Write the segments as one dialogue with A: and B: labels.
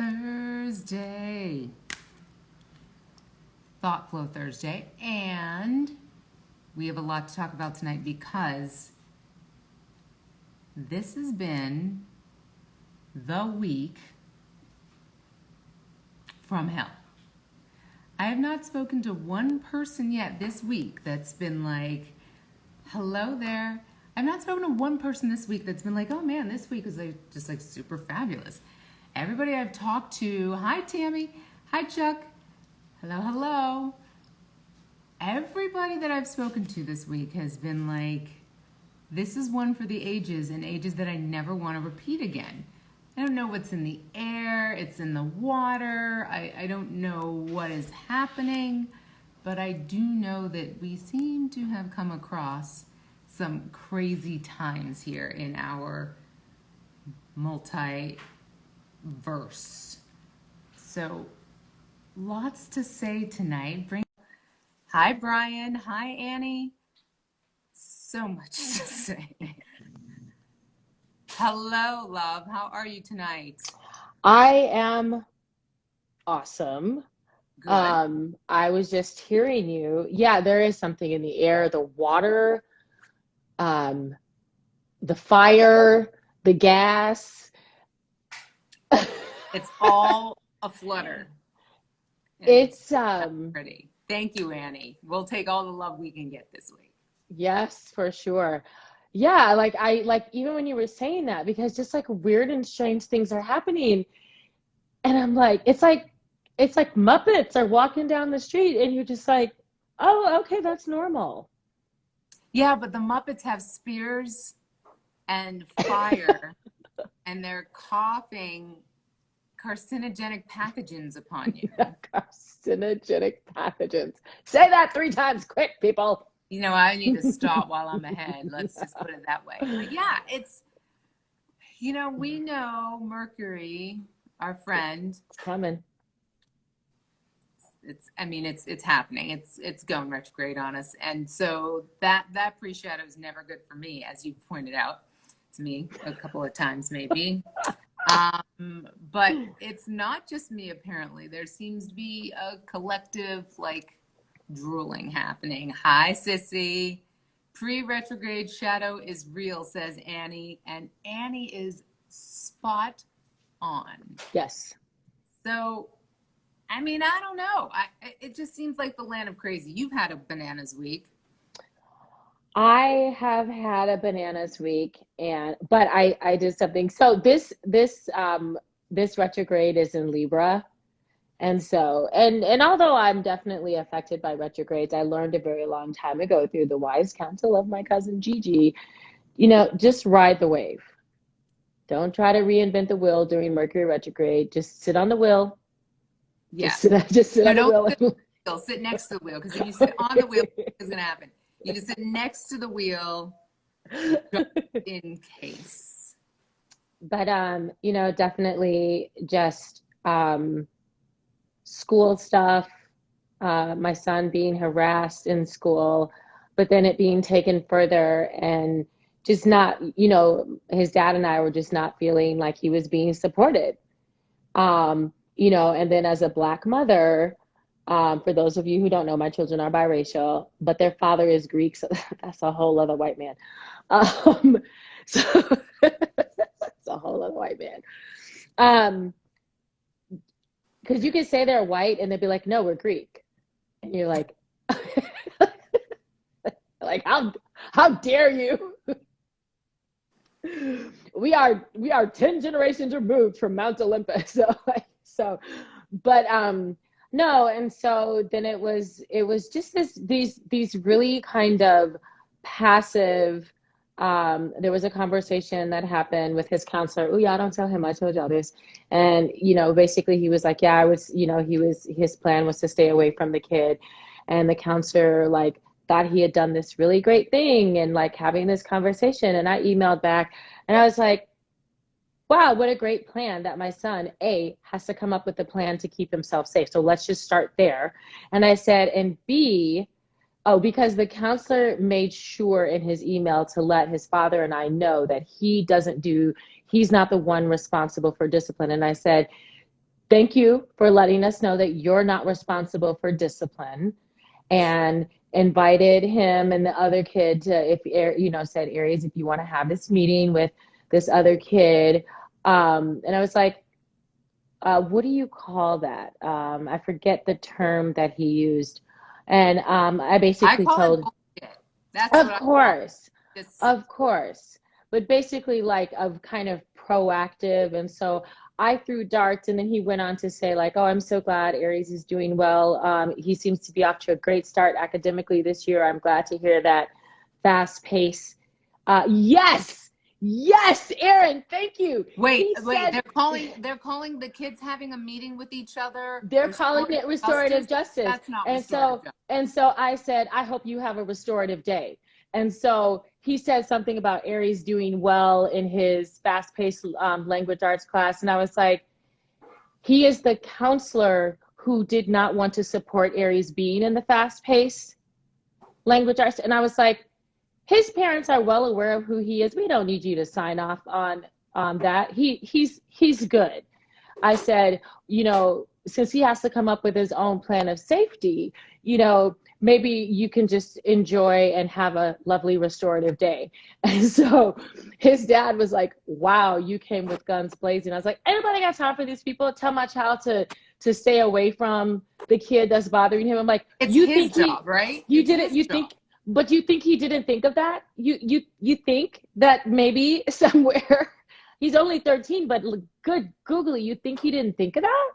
A: Thursday. ThoughtFLOW Thursday. And we have a lot to talk about tonight because this has been the week from hell. I have not spoken to one person yet this week that's been like, hello there. I've not spoken to one person this week that's been like, oh man, this week was like, just like super fabulous. Everybody I've talked to, hi Tammy, hi Chuck, hello, hello. Everybody that I've spoken to this week has been like, this is one for the ages and ages that I never want to repeat again. I don't know what's in the air, it's in the water, I don't know what is happening, but I do know that we seem to have come across some crazy times here in our multiverse. So lots to say tonight. Hi Brian, hi Annie. So much to say. Hello, love. How are you tonight?
B: I am awesome.
A: Good.
B: I was just hearing you. Yeah, there is something in the air, the water, the fire, the gas.
A: It's all a flutter. And
B: It's
A: pretty. Thank you, Annie. We'll take all the love we can get this week.
B: yes, for sure. Yeah, like even when you were saying that, because just like weird and strange things are happening, and I'm like, it's like Muppets are walking down the street, and you're just like, oh, okay, that's normal.
A: Yeah, but the Muppets have spears and fire, and they're coughing carcinogenic pathogens upon you.
B: Carcinogenic pathogens. Say that 3 times quick, people.
A: You know, I need to stop while I'm ahead. Let's just put it that way. But yeah, it's, you know, we know Mercury, our friend.
B: It's coming.
A: It's happening. It's going retrograde on us. And so that pre-shadow is never good for me, as you pointed out to me a couple of times maybe. But it's not just me, apparently. There seems to be a collective like drooling happening. Hi, sissy. Pre-retrograde shadow is real, says Annie. And Annie is spot on.
B: Yes.
A: So, I mean, I don't know. It just seems like the land of crazy. You've had a bananas week.
B: I have had a bananas week, but I did something. So this retrograde is in Libra. And so, and although I'm definitely affected by retrogrades, I learned a very long time ago through the wise counsel of my cousin Gigi, just ride the wave. Don't try to reinvent the wheel during Mercury retrograde. Just sit on the wheel.
A: Yeah.
B: Just sit on the wheel.
A: Sit next to the wheel, because if you sit on the wheel, what's going to happen? You just sit next to the wheel in case.
B: But, definitely just school stuff, my son being harassed in school, but then it being taken further and just not, his dad and I were just not feeling like he was being supported. And then as a Black mother, for those of you who don't know, my children are biracial, but their father is Greek, so that's a whole other white man. So that's a whole other white man. Because you could say they're white and they'd be like, no, we're Greek. And you're like, like, how dare you? We are 10 generations removed from Mount Olympus. But no, and so then it was just these really kind of passive. There was a conversation that happened with his counselor. Oh yeah, don't tell him I told y'all this. And basically he was like, yeah, I was, his plan was to stay away from the kid, and the counselor like thought he had done this really great thing and like having this conversation. And I emailed back and I was like, wow, what a great plan that my son, A, has to come up with a plan to keep himself safe. So let's just start there. And I said, and B, oh, because the counselor made sure in his email to let his father and I know that he's not the one responsible for discipline. And I said, thank you for letting us know that you're not responsible for discipline, and invited him and the other kid to, if said, Aries, if you want to have this meeting with this other kid. And I was like, what do you call that? I forget the term that he used. And I
A: I
B: basically
A: call it
B: told,
A: bullshit. That's what I call it. Just
B: of course, but basically like of kind of proactive. And so I threw darts, and then he went on to say like, oh, I'm so glad Aries is doing well. He seems to be off to a great start academically this year. I'm glad to hear that. Fast pace. Yes, Aaron, thank you.
A: wait. They're calling the kids having a meeting with each other.
B: They're calling it restorative justice.
A: That's not
B: And
A: restorative justice.
B: and so I said, I hope you have a restorative day. And so he said something about Aries doing well in his fast-paced language arts class. And I was like, he is the counselor who did not want to support Aries being in the fast-paced language arts. And I was like, his parents are well aware of who he is. We don't need you to sign off on that. He's good. I said, since he has to come up with his own plan of safety, maybe you can just enjoy and have a lovely restorative day. And so his dad was like, wow, you came with guns blazing. I was like, anybody got time for these people? Tell my child to stay away from the kid that's bothering him. I'm like,
A: it's
B: you
A: his
B: think
A: job, right?
B: You
A: it's
B: didn't, you job. Think, but you think he didn't think of that? You think that maybe somewhere, he's only 13, but good googly, you think he didn't think of that?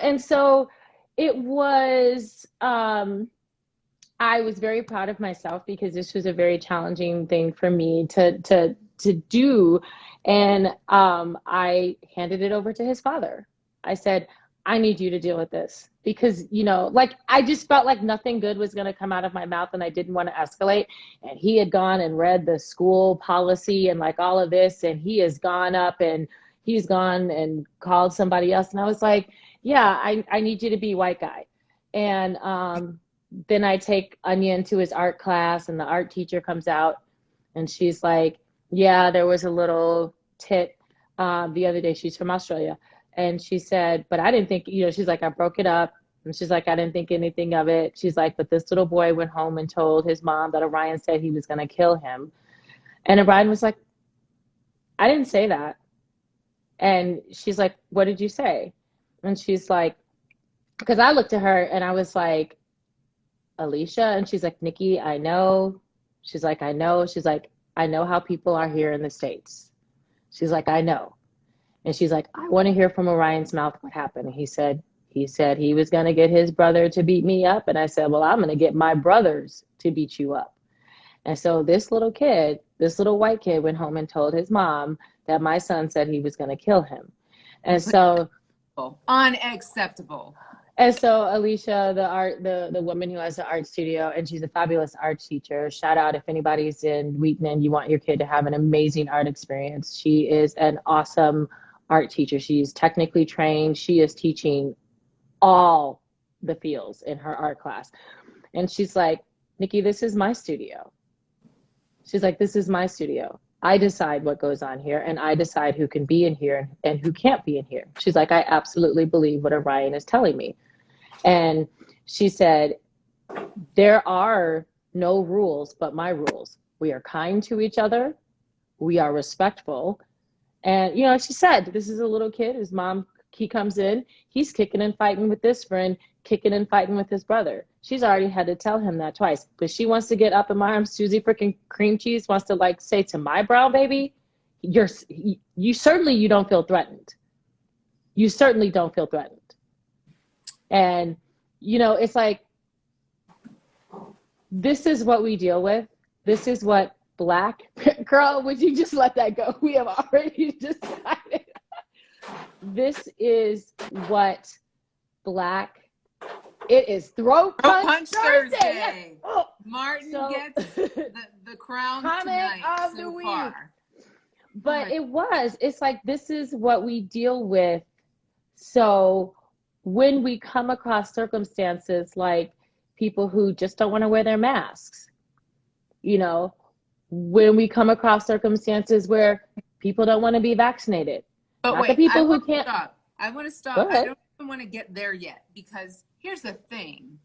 B: And so it was, I was very proud of myself because this was a very challenging thing for me to do. And I handed it over to his father. I said, I need you to deal with this because, I just felt like nothing good was going to come out of my mouth and I didn't want to escalate. And he had gone and read the school policy and like all of this. And he has gone up and he's gone and called somebody else. And I was like, yeah, I need you to be white guy. And then I take Onion to his art class and the art teacher comes out and she's like, yeah, there was a little tit the other day. She's from Australia. And she said, but I didn't think, she's like, I broke it up. And she's like, I didn't think anything of it. She's like, but this little boy went home and told his mom that Orion said he was going to kill him. And Orion was like, I didn't say that. And she's like, what did you say? And she's like, because I looked at her and I was like, Alicia? And she's like, Nikki, I know. She's like, I know. She's like, I know how people are here in the States. She's like, I know. And she's like, I want to hear from Orion's mouth what happened. And he said he was going to get his brother to beat me up. And I said, well, I'm going to get my brothers to beat you up. And so this little white kid went home and told his mom that my son said he was going to kill him. And so
A: unacceptable.
B: And so Alicia, the woman who has the art studio, and she's a fabulous art teacher. Shout out if anybody's in Wheaton and you want your kid to have an amazing art experience. She is an awesome art teacher. She's technically trained. She is teaching all the fields in her art class. And she's like, Nikki, this is my studio. She's like, this is my studio. I decide what goes on here and I decide who can be in here and who can't be in here. She's like, I absolutely believe what Orion is telling me. And she said, there are no rules but my rules. We are kind to each other. We are respectful. And, she said, this is a little kid. His mom, he comes in, he's kicking and fighting with this friend, kicking and fighting with his brother. She's already had to tell him that twice. But she wants to get up in my arms. Susie freaking Cream Cheese wants to say to my brown baby, you certainly don't feel threatened. You certainly don't feel threatened. And, it's like, this is what we deal with. This is what Black, girl, would you just let that go? We have already decided. This is what Black, it is Throat Punch Thursday.
A: Yes. Oh, Martin gets the crown tonight
B: of
A: so
B: the week.
A: Far.
B: But it's like, this is what we deal with. So when we come across circumstances like people who just don't want to wear their masks, when we come across circumstances where people don't want to be vaccinated.
A: But
B: not the
A: wait, I
B: people who
A: want to
B: can't.
A: stop. I want to
B: Go
A: stop. I
B: ahead.
A: don't even want to get there yet, because here's the thing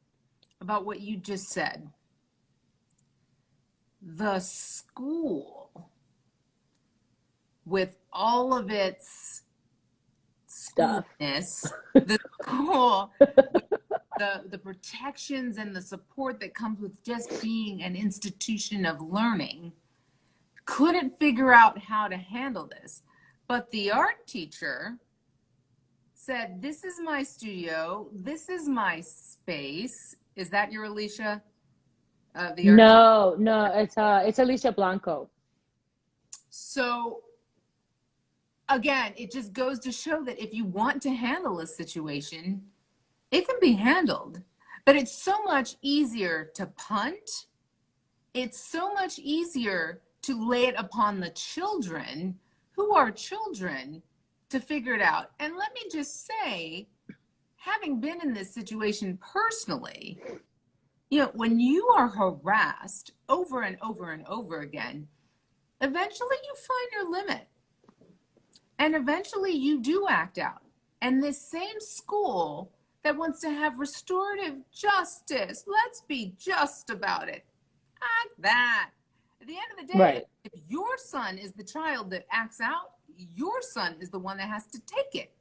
A: about what you just said. The school, with all of its
B: Stuff.
A: schoolness, the school, the protections and the support that comes with just being an institution of learning, couldn't figure out how to handle this. But the art teacher said, this is my studio, this is my space. Is that your Alicia? The art teacher?
B: No, it's Alicia Blanco.
A: So again, it just goes to show that if you want to handle a situation, it can be handled. But it's so much easier to punt. It's so much easier to lay it upon the children, who are children, to figure it out. And let me just say, having been in this situation personally, when you are harassed over and over and over again, eventually you find your limit. And eventually you do act out. And this same school that wants to have restorative justice, let's be just about it, act that. At the end of the day,
B: Right.
A: if your son is the child that acts out, your son is the one that has to take it.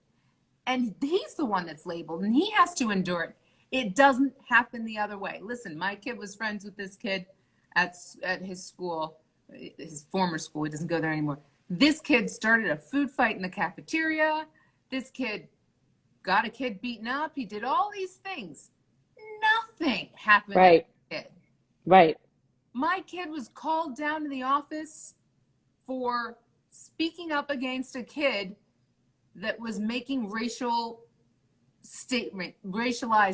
A: And he's the one that's labeled, and he has to endure it. It doesn't happen the other way. Listen, my kid was friends with this kid at his school, his former school. He doesn't go there anymore. This kid started a food fight in the cafeteria. This kid got a kid beaten up. He did all these things. Nothing happened
B: Right.
A: to the kid.
B: Right.
A: My kid was called down to the office for speaking up against a kid that was making racialized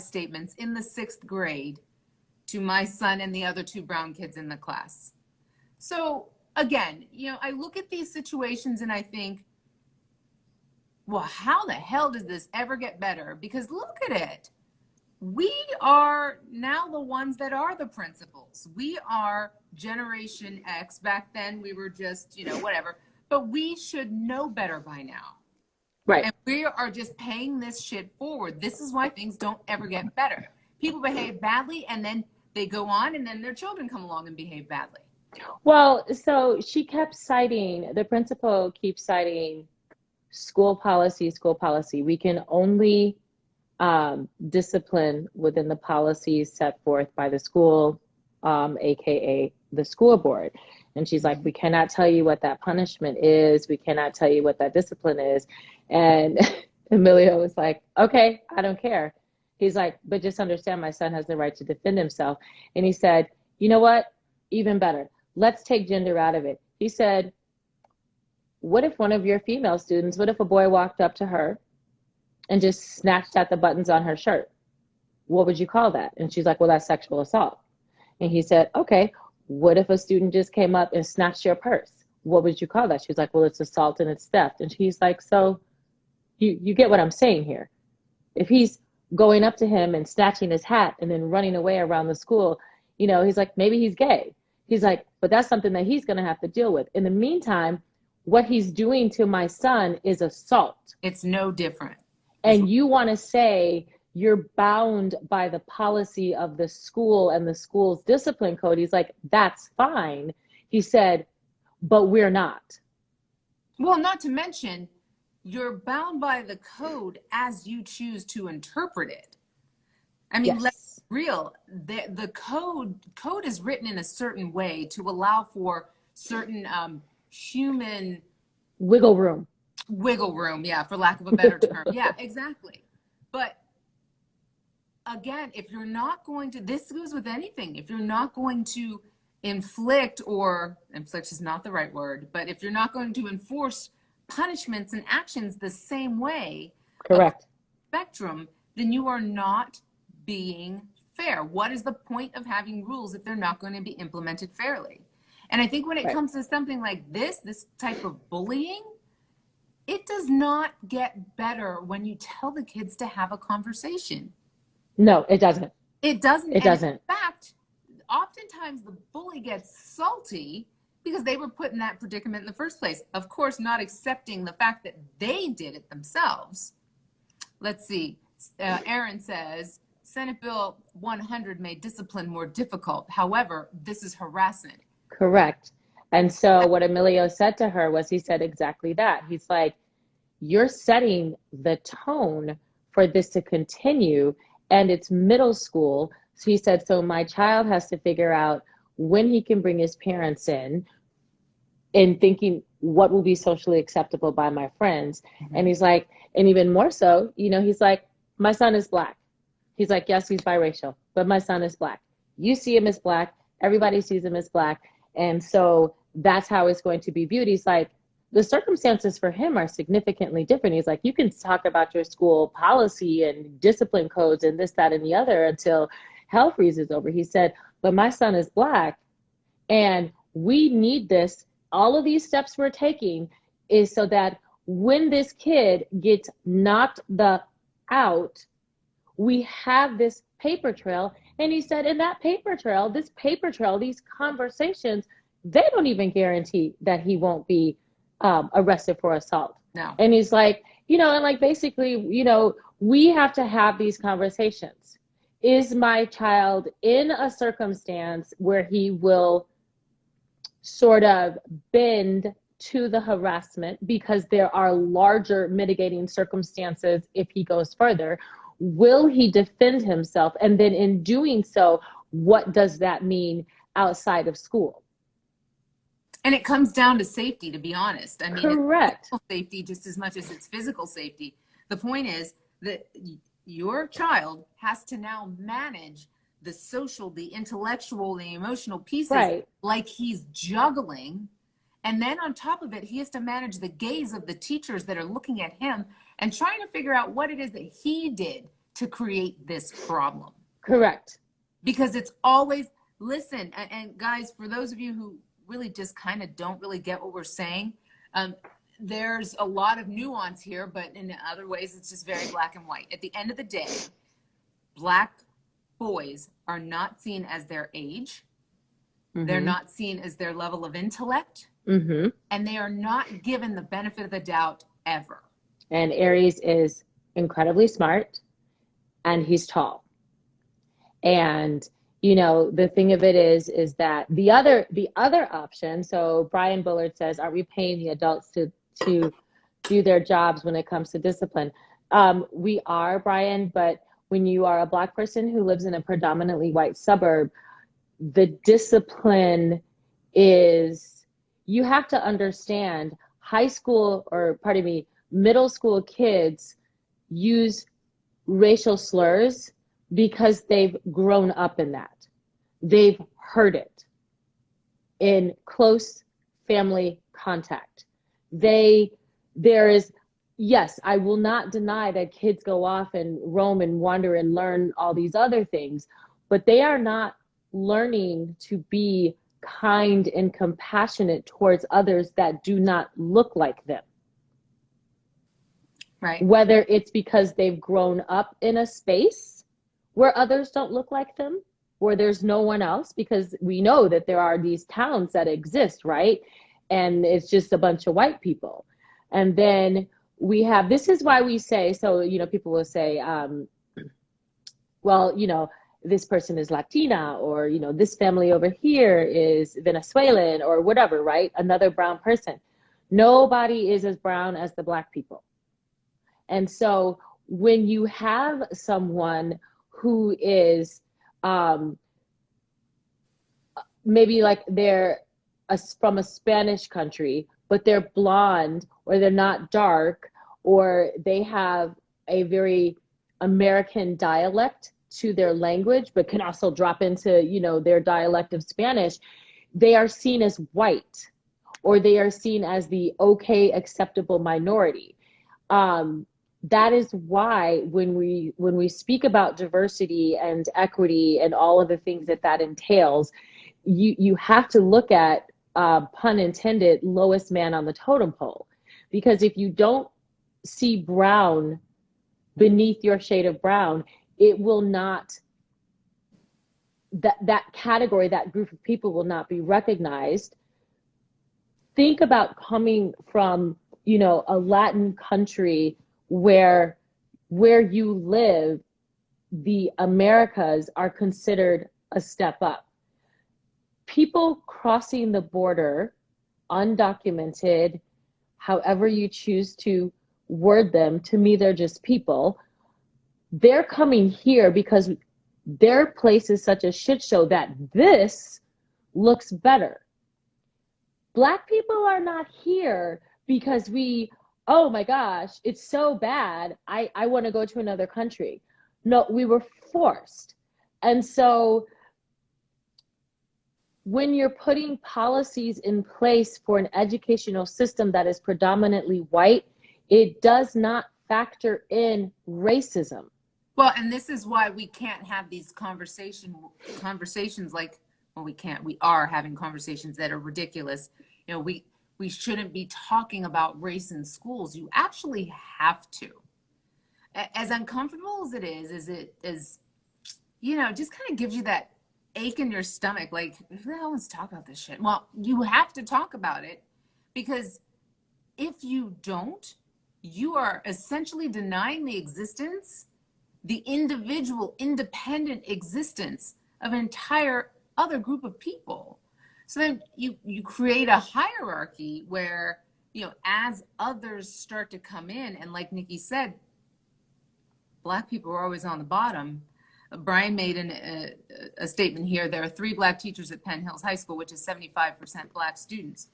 A: statements in the 6th grade to my son and the other 2 brown kids in the class. So again, I look at these situations and I think, well, how the hell does this ever get better? Because look at it. We are now the ones that are the principals. We are Generation X. Back then we were just, whatever. But we should know better by now.
B: Right.
A: And we are just paying this shit forward. This is why things don't ever get better. People behave badly, and then they go on, and then their children come along and behave badly.
B: Well, so the principal keeps citing school policy. We can only discipline within the policies set forth by the school, aka the school board. And she's like, we cannot tell you what that punishment is. We cannot tell you what that discipline is. And Emilio was like, okay, I don't care. He's like, but just understand my son has the right to defend himself. And he said, you know what? Even better. Let's take gender out of it. He said, what if one of your female students, what if a boy walked up to her and just snatched at the buttons on her shirt? What would you call that? And she's like, well, that's sexual assault. And he said, okay, what if a student just came up and snatched your purse? What would you call that? She's like, well, it's assault and it's theft. And he's like, so you get what I'm saying here. If he's going up to him and snatching his hat and then running away around the school, he's like, maybe he's gay. He's like, but that's something that he's going to have to deal with. In the meantime, what he's doing to my son is assault.
A: It's no different.
B: And you want to say you're bound by the policy of the school and the school's discipline code. He's like, that's fine. He said, but we're not.
A: Well, not to mention, you're bound by the code as you choose to interpret it. I mean,
B: Yes.
A: let's be real. The code is written in a certain way to allow for certain human
B: wiggle room.
A: Yeah, for lack of a better term. Yeah, exactly. But again, if you're not going to, this goes with anything, if you're not going to inflict is not the right word, but if you're not going to enforce punishments and actions the same way,
B: correct,
A: spectrum, then you are not being fair. What is the point of having rules if they're not going to be implemented fairly? And I think when it comes to something like this type of bullying, it does not get better when you tell the kids to have a conversation.
B: No, it doesn't.
A: It doesn't.
B: It doesn't.
A: In fact, oftentimes the bully gets salty because they were put in that predicament in the first place. Of course, not accepting the fact that they did it themselves. Let's see. Aaron says, Senate Bill 100 made discipline more difficult. However, this is harassment.
B: Correct. And so what Emilio said to her was, he said exactly that. He's like, you're setting the tone for this to continue, and it's middle school. So he said, so my child has to figure out when he can bring his parents in thinking what will be socially acceptable by my friends. And he's like, and even more so, you know, he's like, my son is Black. He's like, yes, he's biracial, but my son is Black. You see him as Black. Everybody sees him as Black. And so that's how it's going to be viewed. He's like, the circumstances for him are significantly different. He's like, you can talk about your school policy and discipline codes and this, that, and the other until hell freezes over. He said, but my son is Black, and we need this. All of these steps we're taking is so that when this kid gets knocked out, we have this paper trail. And he said, in that paper trail, these conversations, they don't even guarantee that he won't be arrested for assault.
A: No.
B: And he's like, you know, and like, basically, you know, we have to have these conversations. Is my child in a circumstance where he will sort of bend to the harassment because there are larger mitigating circumstances if he goes further? Will he defend himself? And then in doing so, what does that mean outside of school?
A: And it comes down to safety, to be honest. I mean,
B: correct.
A: It's safety just as much as it's physical safety. The point is that your child has to now manage the social, the intellectual, the emotional pieces,
B: right,
A: like he's juggling. And then on top of it, he has to manage the gaze of the teachers that are looking at him and trying to figure out what it is that he did to create this problem.
B: Correct.
A: Because it's always, listen, and guys, for those of you who really just kind of don't really get what we're saying, there's a lot of nuance here, but in other ways, it's just very black and white. At the end of the day, Black boys are not seen as their age. They're not seen as their level of intellect. And they are not given the benefit of the doubt ever.
B: And Aries is incredibly smart, and he's tall. And, you know, the thing of it is that the other option, so Brian Bullard says, are we paying the adults to do their jobs when it comes to discipline? We are, Brian, but when you are a Black person who lives in a predominantly white suburb, the discipline is, you have to understand, middle school kids use racial slurs because they've grown up in that. They've heard it in close family contact. Yes, I will not deny that kids go off and roam and wander and learn all these other things, but they are not learning to be kind and compassionate towards others that do not look like them.
A: Right.
B: Whether it's because they've grown up in a space where others don't look like them, where there's no one else, because we know that there are these towns that exist, right? And it's just a bunch of white people. And then we have, this is why we say, so, you know, people will say, well, you know, this person is Latina, or, you know, this family over here is Venezuelan or whatever, right? Another brown person. Nobody is as brown as the Black people. And so when you have someone who is maybe like they're from a Spanish country, but they're blonde, or they're not dark, or they have a very American dialect to their language, but can also drop into, you know, their dialect of Spanish, they are seen as white, or they are seen as the okay, acceptable minority. That is why when we speak about diversity and equity and all of the things that entails, you have to look at, pun intended, lowest man on the totem pole. Because if you don't see brown beneath your shade of brown, it will not, that category, that group of people will not be recognized think about coming from, you know, a Latin country where you live, the Americas are considered a step up. People crossing the border, undocumented, however you choose to word them, to me, they're just people. They're coming here because their place is such a shit show that this looks better. Black people are not here because oh my gosh, it's so bad. I want to go to another country. No, we were forced. And so when you're putting policies in place for an educational system that is predominantly white, it does not factor in racism.
A: Well, and this is why we can't have these conversations like, well, we are having conversations that are ridiculous. You know, we shouldn't be talking about race in schools. You actually have to. As uncomfortable as it is, you know, just kind of gives you that ache in your stomach. Like, who the hell wants to talk about this shit? Well, you have to talk about it, because if you don't, you are essentially denying the existence, the individual, independent existence of an entire other group of people. So then you create a hierarchy where, you know, as others start to come in, and like Nikki said, Black people are always on the bottom. Brian made a statement here. There are 3 Black teachers at Penn Hills High School, which is 75% Black students.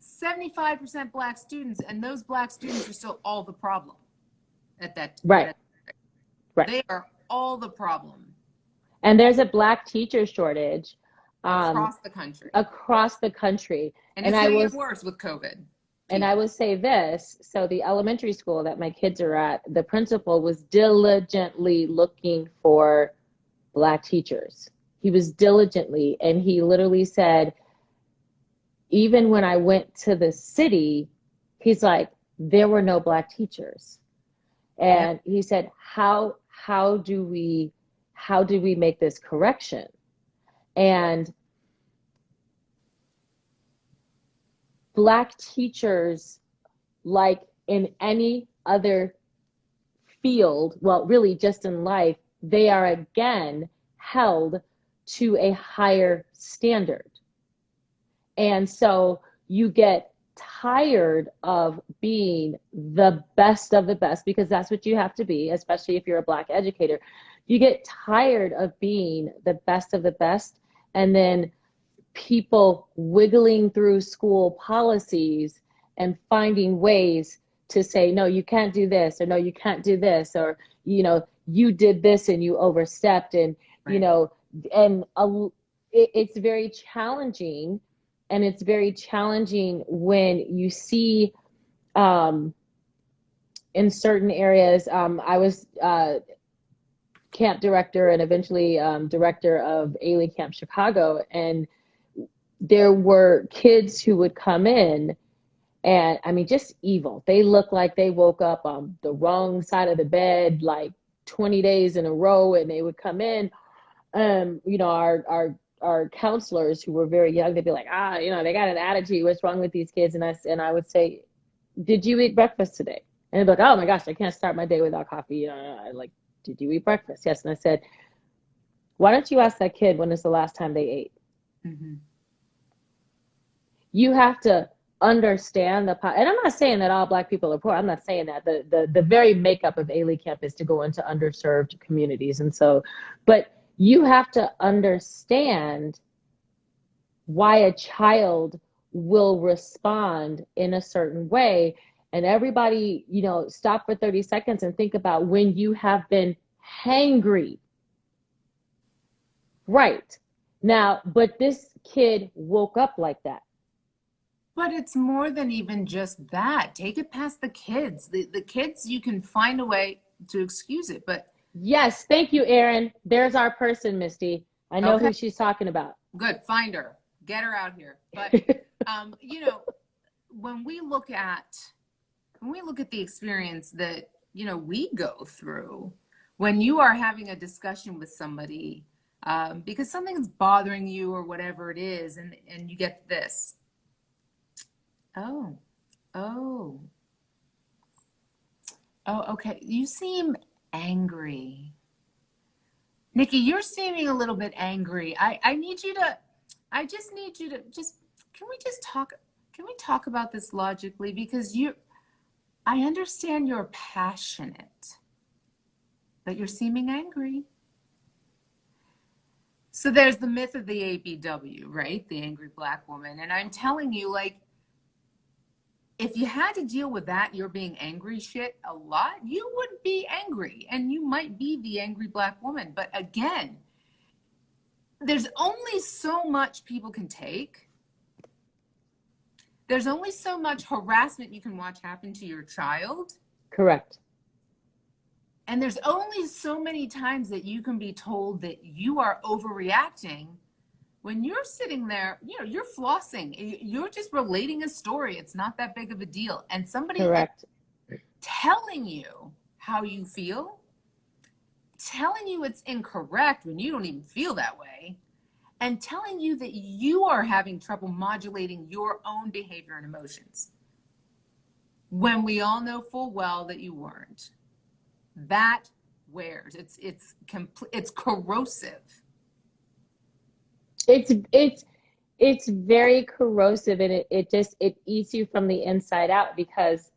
A: 75% Black students, and those Black students are still all the problem at that time.
B: Right. Right.
A: They are all the problem.
B: And there's a Black teacher shortage
A: across the country.
B: Across the country.
A: And it's going to get worse with COVID.
B: And I will say this, so the elementary school that my kids are at, the principal was diligently looking for Black teachers. He was diligently, and he literally said, even when I went to the city, he's like, there were no Black teachers. And he said, how do we make this correction? And Black teachers, like in any other field, well, really just in life, they are again held to a higher standard. And so you get tired of being the best of the best, because that's what you have to be, especially if you're a Black educator. You get tired of being the best of the best, and then people wiggling through school policies and finding ways to say, no, you can't do this, or no, you can't do this, or, you know, you did this and you overstepped, and, right. You know, and it's very challenging. And it's very challenging when you see in certain areas. I was camp director and eventually director of Ailey Camp Chicago, and there were kids who would come in, and I mean, just evil. They look like they woke up on the wrong side of the bed like 20 days in a row, and they would come in. You know, our counselors who were very young, they'd be like, you know, they got an attitude. What's wrong with these kids? And I would say, did you eat breakfast today? And they'd be like, oh my gosh, I can't start my day without coffee. You know, I like, did you eat breakfast? Yes. And I said, why don't you ask that kid when is the last time they ate? Mm-hmm. You have to understand and I'm not saying that all Black people are poor. I'm not saying that. The very makeup of Ailey Camp is to go into underserved communities. And so, but you have to understand why a child will respond in a certain way. And everybody, you know, stop for 30 seconds and think about when you have been hangry. Right. Now, but this kid woke up like that.
A: But it's more than even just that. Take it past the kids. The kids, you can find a way to excuse it, but
B: yes, thank you, Erin. There's our person, Misty. I know who she's talking about.
A: Good, find her, get her out here. But you know, when we look at the experience that, you know, we go through, when you are having a discussion with somebody because something's bothering you or whatever it is, and you get this, Oh, oh, oh, okay. You seem angry. Nikki, you're seeming a little bit angry. I need you to, I just need you to just, can we just talk, can we talk about this logically? Because I understand you're passionate, but you're seeming angry. So there's the myth of the ABW, right? The angry black woman. And I'm telling you, like, if you had to deal with that, you're being angry shit a lot, you would be angry and you might be the angry black woman. But again, there's only so much people can take. There's only so much harassment you can watch happen to your child.
B: Correct.
A: And there's only so many times that you can be told that you are overreacting when you're sitting there, you know, you're flossing. You're just relating a story. It's not that big of a deal. And somebody
B: Correct.
A: telling you how you feel, telling you it's incorrect when you don't even feel that way, and telling you that you are having trouble modulating your own behavior and emotions when we all know full well that you weren't. That wears. It's corrosive.
B: It's very corrosive, and it eats you from the inside out, because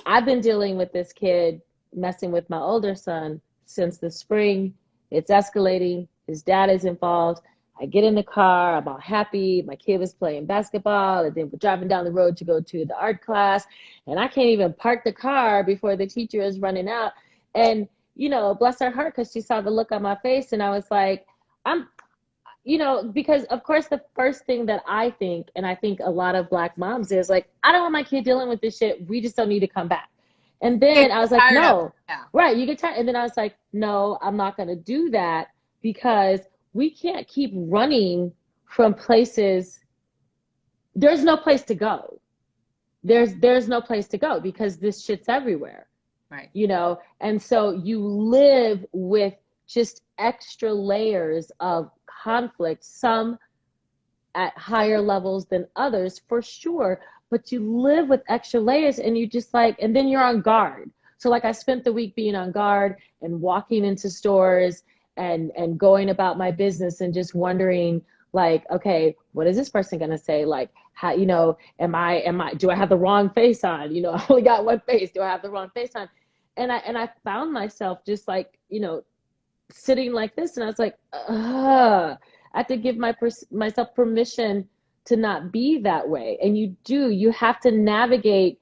B: I've been dealing with this kid messing with my older son since the spring. It's escalating. His dad is involved. I get in the car, I'm all happy. My kid was playing basketball, and then we're driving down the road to go to the art class, and I can't even park the car before the teacher is running out. And, you know, bless her heart, because she saw the look on my face, and I was like, because of course the first thing that I think, and I think a lot of black moms is like, I don't want my kid dealing with this shit. We just don't need to come back. And then I was like, no, right. You get tired. And then I was like, no, I'm not going to do that, because we can't keep running from places. There's no place to go. There's no place to go, because this shit's everywhere.
A: Right.
B: You know? And so you live with just extra layers of conflict, some at higher levels than others, for sure, but you live with extra layers, and you just like, and then you're on guard. So like, I spent the week being on guard and walking into stores and going about my business and just wondering, like, okay, what is this person gonna say? Like, how, you know, do I have the wrong face on? You know, I only got one face. Do I have the wrong face on? And I found myself just like, you know, sitting like this, and I was like, I have to give myself permission to not be that way. And you have to navigate.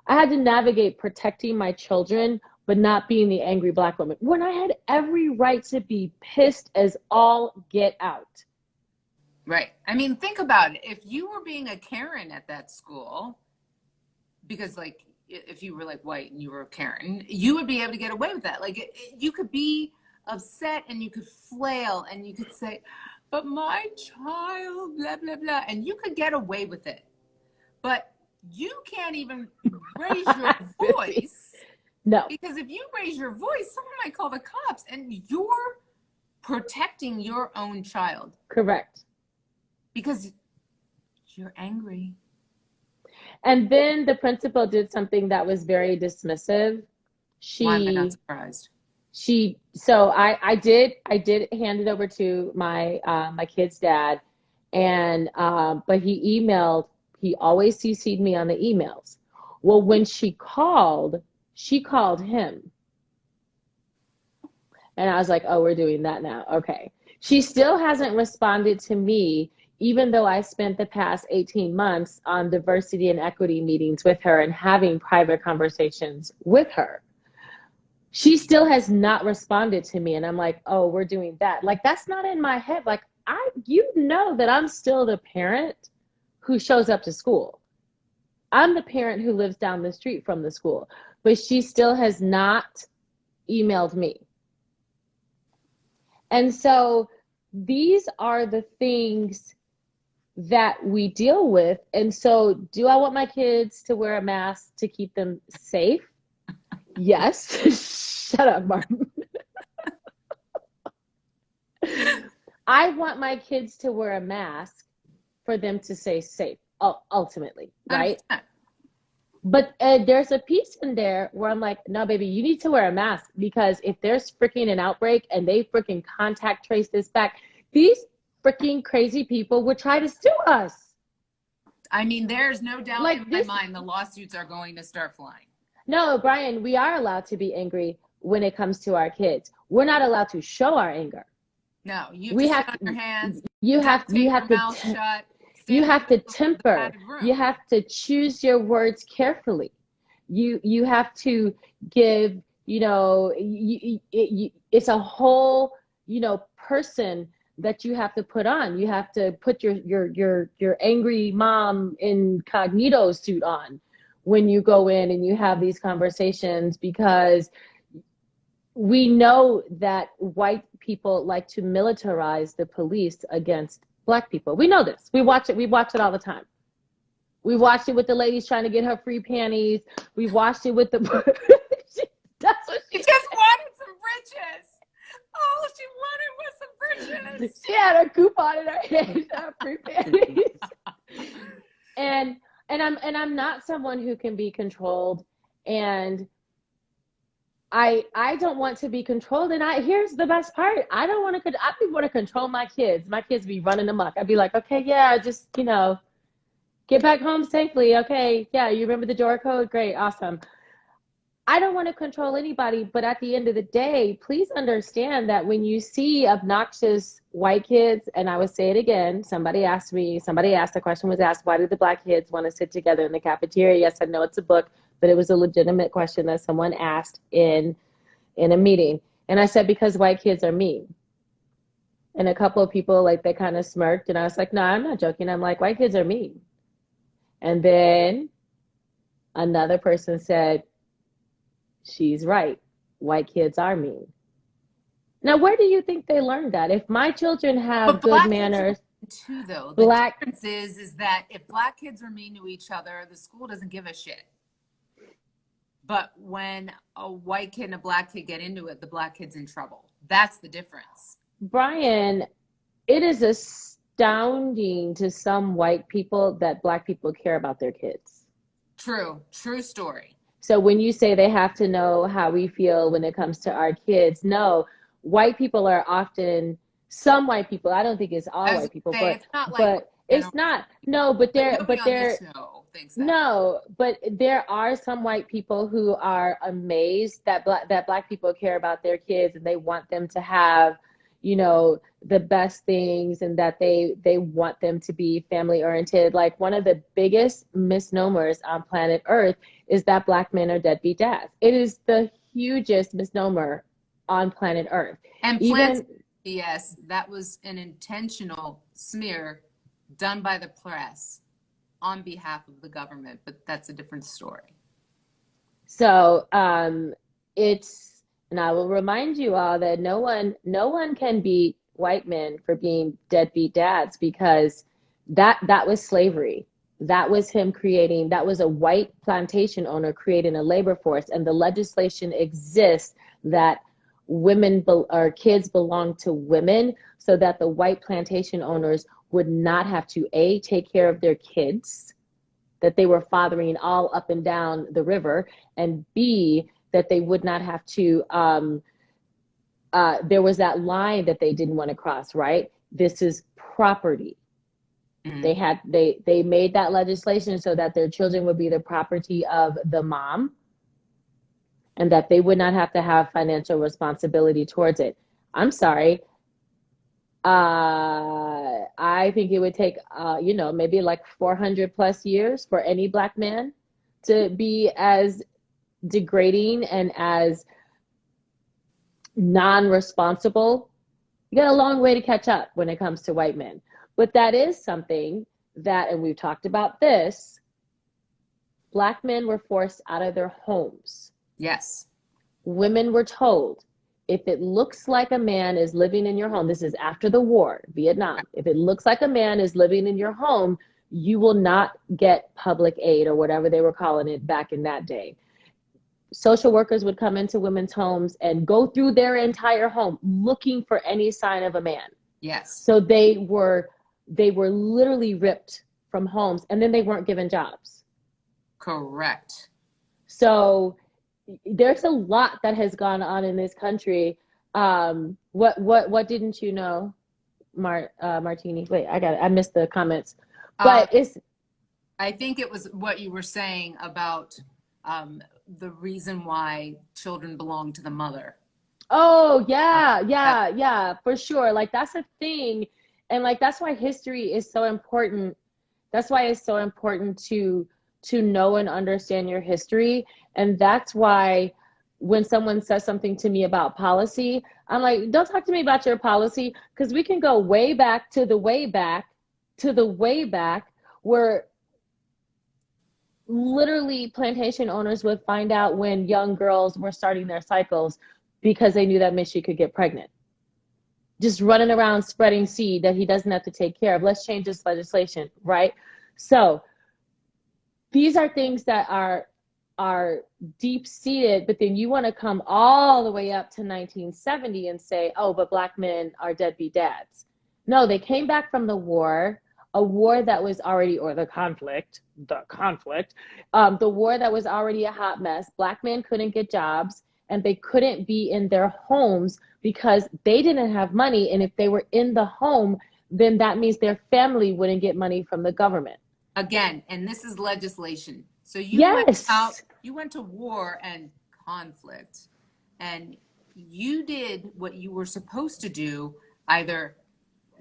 B: I had to navigate protecting my children, but not being the angry black woman, when I had every right to be pissed as all get out.
A: Right. I mean, think about it. If you were being a Karen at that school, because like, if you were like white and you were a Karen, you would be able to get away with that. Like, you could be upset and you could flail and you could say, but my child, blah, blah, blah. And you could get away with it. But you can't even raise your voice.
B: No.
A: Because if you raise your voice, someone might call the cops, and you're protecting your own child.
B: Correct.
A: Because you're angry.
B: And then the principal did something that was very dismissive.
A: Why am I not surprised?
B: So I did hand it over to my my kid's dad, and but he always CC'd me on the emails. Well, when she called him, and I was like, oh, we're doing that now. Okay. She still hasn't responded to me, even though I spent the past 18 months on diversity and equity meetings with her and having private conversations with her. She still has not responded to me. And I'm like, oh, we're doing that. Like, that's not in my head. Like, you know that I'm still the parent who shows up to school. I'm the parent who lives down the street from the school, but she still has not emailed me. And so these are the things that we deal with. And so, do I want my kids to wear a mask to keep them safe? Yes. Shut up, Martin. I want my kids to wear a mask for them to stay safe. ultimately, right?
A: 100%.
B: But there's a piece in there where I'm like, no, baby, you need to wear a mask, because if there's freaking an outbreak and they freaking contact trace this back, these freaking crazy people would try to sue us.
A: I mean, there's no doubt
B: Like
A: in my
B: this.
A: mind the lawsuits are going to start flying.
B: No, Brian, we are allowed to be angry when it comes to our kids. We're not allowed to show our anger.
A: No, you have
B: We
A: to sit
B: have
A: on
B: to,
A: your hands,
B: you have,
A: duct tape your
B: to,
A: mouth shut, stay
B: you
A: in
B: have to
A: the
B: temper.
A: padded room.
B: You have to choose your words carefully. You have to give, it's a whole, person that you have to put on. You have to put your angry mom incognito suit on when you go in and you have these conversations, because we know that white people like to militarize the police against Black people. We know this. We watch it all the time. We watched it with the ladies trying to get her free panties. We watched it with the that's what
A: she just wanted some bridges. Oh, she wanted with some bridges.
B: She had her coupon in her hand, her free panties. and I'm not someone who can be controlled, and I don't want to be controlled. And here's the best part. I don't want to control my kids. My kids be running amok. I'd be like, okay, yeah, just, get back home safely. Okay, yeah, you remember the door code? Great, awesome. I don't want to control anybody, but at the end of the day, please understand that when you see obnoxious white kids, and I would say it again, somebody asked, the question was asked, why did the Black kids want to sit together in the cafeteria? Yes, I know it's a book, but it was a legitimate question that someone asked in a meeting. And I said, because white kids are mean. And a couple of people, like, they kind of smirked, and I was like, no, I'm not joking. I'm like, white kids are mean. And then another person said, she's right. White kids are mean. Now, where do you think they learned that? If my children have good manners,
A: too, though, the difference is that if Black kids are mean to each other, the school doesn't give a shit. But when a white kid and a Black kid get into it, the Black kid's in trouble. That's the difference.
B: Brian, it is astounding to some white people that Black people care about their kids.
A: True story.
B: So when you say they have to know how we feel when it comes to our kids, no, white people are often, some white people, I don't think it's all white people, but
A: it's not like,
B: it's not, no, but there are some white people who are amazed that Black people care about their kids, and they want them to have, the best things, and that they want them to be family oriented. Like, one of the biggest misnomers on planet Earth is that Black men are deadbeat dads. It is the hugest misnomer on planet Earth.
A: And yes, that was an intentional smear done by the press on behalf of the government, but that's a different story.
B: So and I will remind you all that no one can beat white men for being deadbeat dads, because that was slavery. That was that was a white plantation owner creating a labor force, and the legislation exists that kids belong to women, so that the white plantation owners would not have to take care of their kids that they were fathering all up and down the river, and B, that they would not have to, there was that line that they didn't want to cross, right? This is property. Mm-hmm. They made that legislation so that their children would be the property of the mom, and that they would not have to have financial responsibility towards it. I'm sorry. I think it would take, maybe like 400 plus years for any Black man to be as degrading and as non-responsible. You got a long way to catch up when it comes to white men. But that is something that, and we've talked about this, Black men were forced out of their homes.
A: Yes.
B: Women were told, if it looks like a man is living in your home, this is after the war, Vietnam, if it looks like a man is living in your home, you will not get public aid, or whatever they were calling it back in that day. Social workers would come into women's homes and go through their entire home looking for any sign of a man.
A: Yes.
B: So they were literally ripped from homes, and then they weren't given jobs.
A: Correct.
B: So there's a lot that has gone on in this country. What didn't you know, Martini? Wait, I missed the comments. But
A: I think it was what you were saying about the reason why children belong to the mother.
B: Oh, yeah, for sure. Like, that's a thing. And like, that's why history is so important. That's why it's so important to know and understand your history. And that's why when someone says something to me about policy, I'm like, don't talk to me about your policy, because we can go way back to the way back where literally plantation owners would find out when young girls were starting their cycles because they knew that Misty could get pregnant. Just running around spreading seed that he doesn't have to take care of. Let's change this legislation, right? So these are things that are deep-seated, but then you want to come all the way up to 1970 and say, oh, but Black men are deadbeat dads. No, they came back from the war, a war that was already, or the conflict, the war that was already a hot mess. Black men couldn't get jobs, and they couldn't be in their homes because they didn't have money. And if they were in the home, then that means their family wouldn't get money from the government.
A: Again, and this is legislation. So you went to war and conflict, and you did what you were supposed to do, either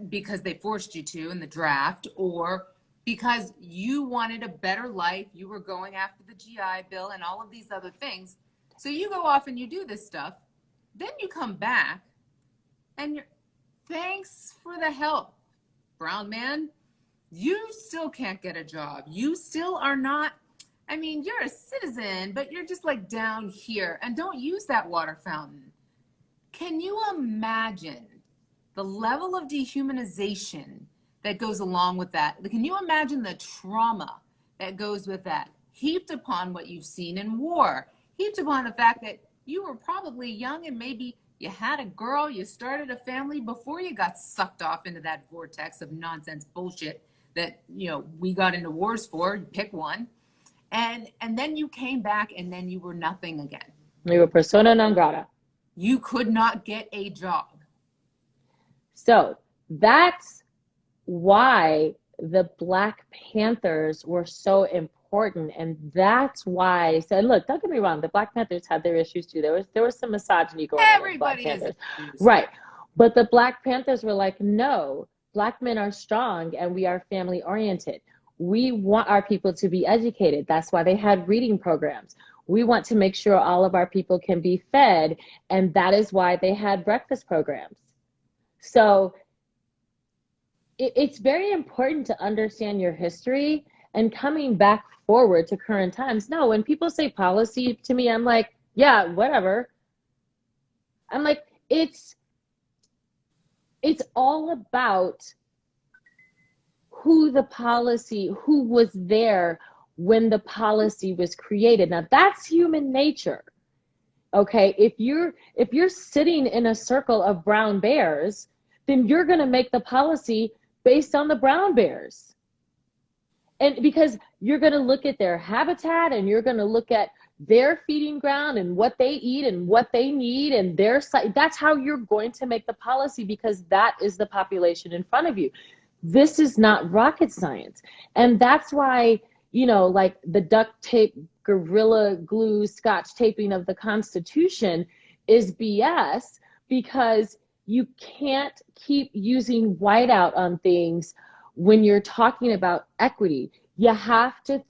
A: because they forced you to in the draft, or because you wanted a better life. You were going after the GI Bill and all of these other things. So you go off and you do this stuff. Then you come back and you're, thanks for the help, brown man. You still can't get a job. You still are not, I mean, you're a citizen, but you're just like down here, and don't use that water fountain. Can you imagine the level of dehumanization that goes along with that? Can you imagine the trauma that goes with that, heaped upon what you've seen in war, heaped upon the fact that you were probably young and maybe you had a girl, you started a family before you got sucked off into that vortex of nonsense bullshit that, you know, we got into wars for. Pick one. And then you came back, and then you were nothing again.
B: You were persona non grata.
A: You could not get a job.
B: So that's why the Black Panthers were so important. And that's why I said, look, don't get me wrong, the Black Panthers had their issues too. There was some misogyny going on with Black Panthers. Right. But the Black Panthers were like, no, Black men are strong and we are family oriented. We want our people to be educated. That's why they had reading programs. We want to make sure all of our people can be fed. And that is why they had breakfast programs. So it's very important to understand your history and coming back forward to current times. No, when people say policy to me, I'm like, yeah, whatever. I'm like, it's all about who was there when the policy was created. Now that's human nature. Okay, if you're sitting in a circle of brown bears, then you're going to make the policy based on the brown bears. And because you're going to look at their habitat, and you're going to look at their feeding ground and what they eat and what they need, and that's how you're going to make the policy, because that is the population in front of you. This is not rocket science. And that's why, you know, like the duct tape, gorilla glue, scotch taping of the Constitution is BS, because you can't keep using whiteout on things when you're talking about equity. You have to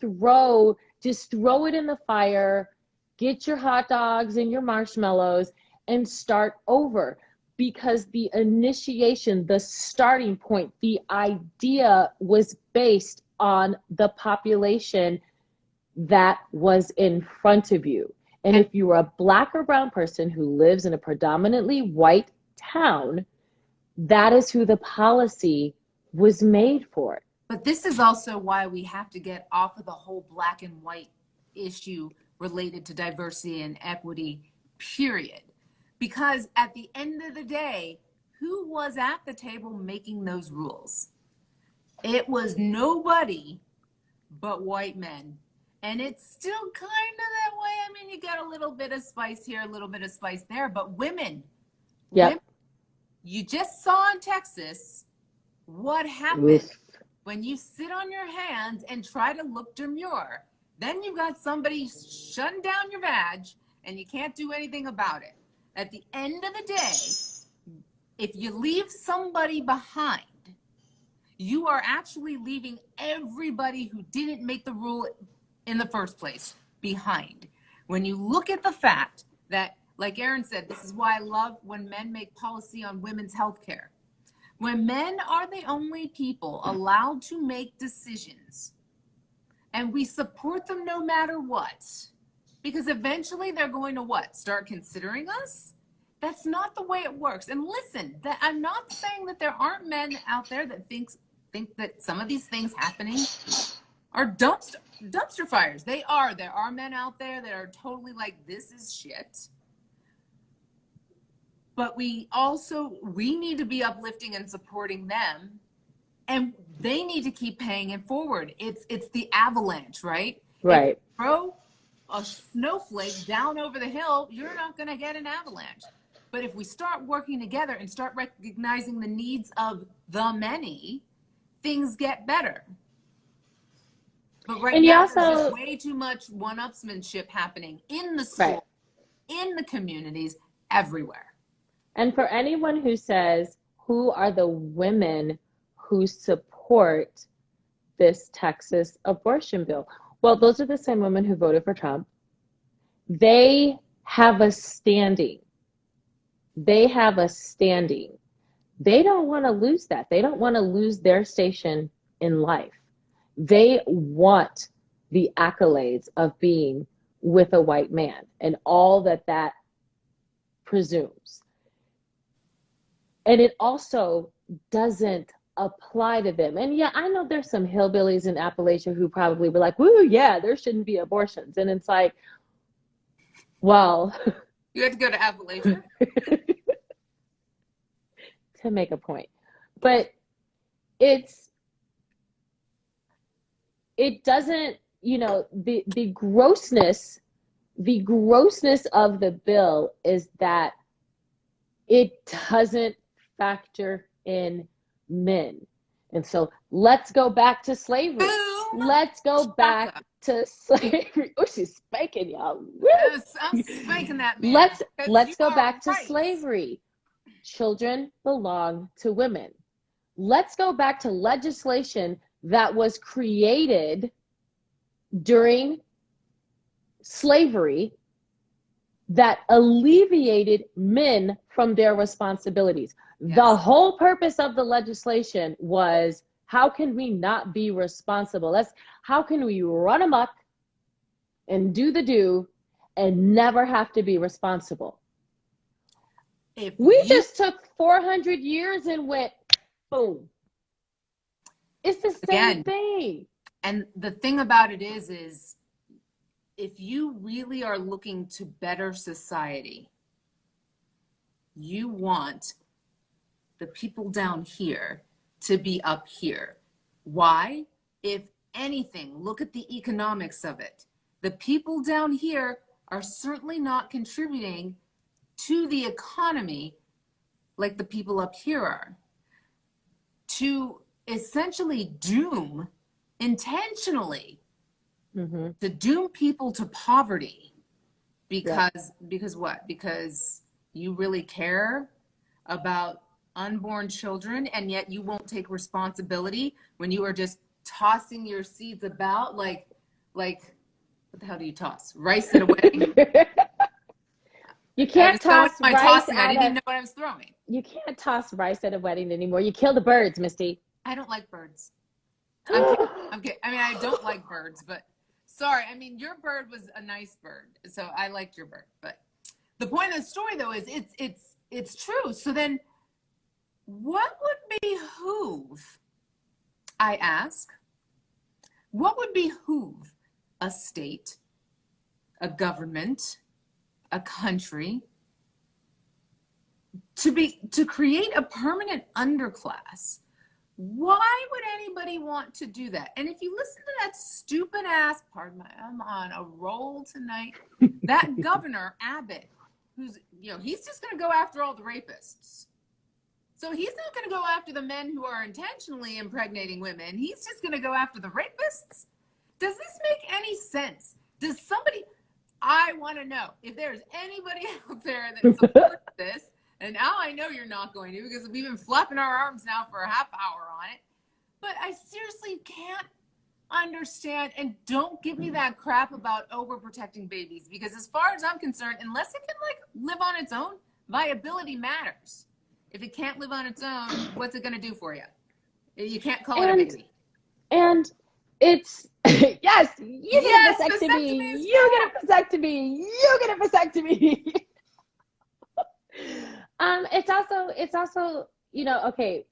B: just throw it in the fire, get your hot dogs and your marshmallows, and start over. Because the initiation, the starting point, the idea was based on the population that was in front of you. And if you were a Black or brown person who lives in a predominantly white town, that is who the policy was made for.
A: But this is also why we have to get off of the whole black and white issue related to diversity and equity, period. Because at the end of the day, who was at the table making those rules? it was nobody but white men. And it's still kind of that way. I mean, you got a little bit of spice here, a little bit of spice there, but women,
B: Yep.
A: you just saw in Texas what happened
B: Oof.
A: when you sit on your hands and try to look demure. Then you've got somebody shutting down your vag and you can't do anything about it. At the end of the day, if you leave somebody behind, you are actually leaving everybody who didn't make the rule in the first place behind. When you look at the fact that, like Erin said, this is why I love when men make policy on women's health care. When men are the only people allowed to make decisions, and we support them no matter what, because eventually they're going to what? Start considering us? That's not the way it works. And listen, that I'm not saying that there aren't men out there that think that some of these things happening are dumpster fires. They are. There are men out there that are totally like, this is shit. But we need to be uplifting and supporting them, and they need to keep paying it forward. It's the avalanche, right?
B: Right.
A: If you throw a snowflake down over the hill, you're not going to get an avalanche. But if we start working together and start recognizing the needs of the many, things get better. But right now, there's just way too much one-upsmanship happening in the school, in the communities, everywhere.
B: And for anyone who says, who are the women who support this Texas abortion bill? Well, those are the same women who voted for Trump. They have a standing. They have a standing. They don't want to lose that. They don't want to lose their station in life. They want the accolades of being with a white man and all that that presumes. And it also doesn't apply to them. And yeah, I know there's some hillbillies in Appalachia who probably were like, woo, yeah, there shouldn't be abortions. And it's like, well.
A: You had to go to Appalachia?
B: To make a point. But it doesn't, the grossness of the bill is that it doesn't factor in men. And so let's go back to slavery.
A: Boom.
B: Let's go back to slavery. Oh, she's spanking y'all.
A: Yes, I'm spanking that man.
B: Let's go back to slavery. Children belong to women. Let's go back to legislation that was created during slavery that alleviated men from their responsibilities. Yes. The whole purpose of the legislation was, how can we not be responsible? How can we run amok and do the do and never have to be responsible? We just took 400 years and went, boom. It's the same thing.
A: And the thing about it is if you really are looking to better society, you want the people down here to be up here. Why? If anything, look at the economics of it. The people down here are certainly not contributing to the economy like the people up here are. To essentially intentionally to doom people to poverty because what? Because you really care about unborn children, and yet you won't take responsibility when you are just tossing your seeds about like what the hell do you toss? Rice at a wedding?
B: You can't toss rice
A: tossing. I didn't even know what I was throwing.
B: You can't toss rice at a wedding anymore. You kill the birds, Misty.
A: I don't like birds. I'm kidding. I mean, I don't like birds, but sorry. I mean, your bird was a nice bird, so I liked your bird. But the point of the story, though, is it's true. So then, what would behoove? I ask, what would behoove a state, a government, a country to create a permanent underclass Why would anybody want to do that? And if you listen to that stupid ass, pardon my, I'm on a roll tonight, that Governor Abbott, who's, you know, he's just going to go after all the rapists. So he's not going to go after the men who are intentionally impregnating women. He's just going to go after the rapists. Does this make any sense? Does somebody, I want to know if there's anybody out there that supports this. And now I know you're not going to, because we've been flapping our arms now for a half hour on it. But I seriously can't understand, and don't give me that crap about overprotecting babies, because as far as I'm concerned, unless it can like live on its own, viability matters. If it can't live on its own, what's it going to do for you? You can't call it a baby.
B: And it's, yes, you get a vasectomy, you get a vasectomy, you get a vasectomy. It's also, you know, okay,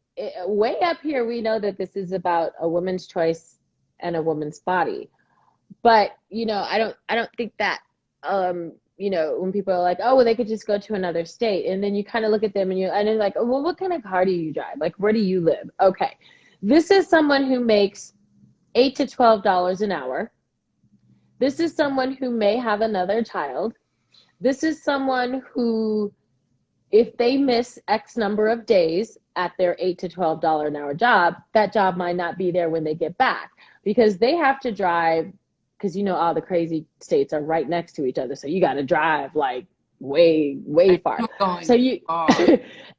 B: way up here, we know that this is about a woman's choice and a woman's body. But, you know, I don't think that, you know, when people are like, oh, well, they could just go to another state. And then you kind of look at them and they're like, oh, well, what kind of car do you drive? Like, where do you live? Okay. This is someone who makes $8 to $12 an hour. This is someone who may have another child. This is someone who, if they miss X number of days at their $8 to $12 an hour job, that job might not be there when they get back, because they have to drive, because, you know, all the crazy states are right next to each other. So you got to drive like way far. So you,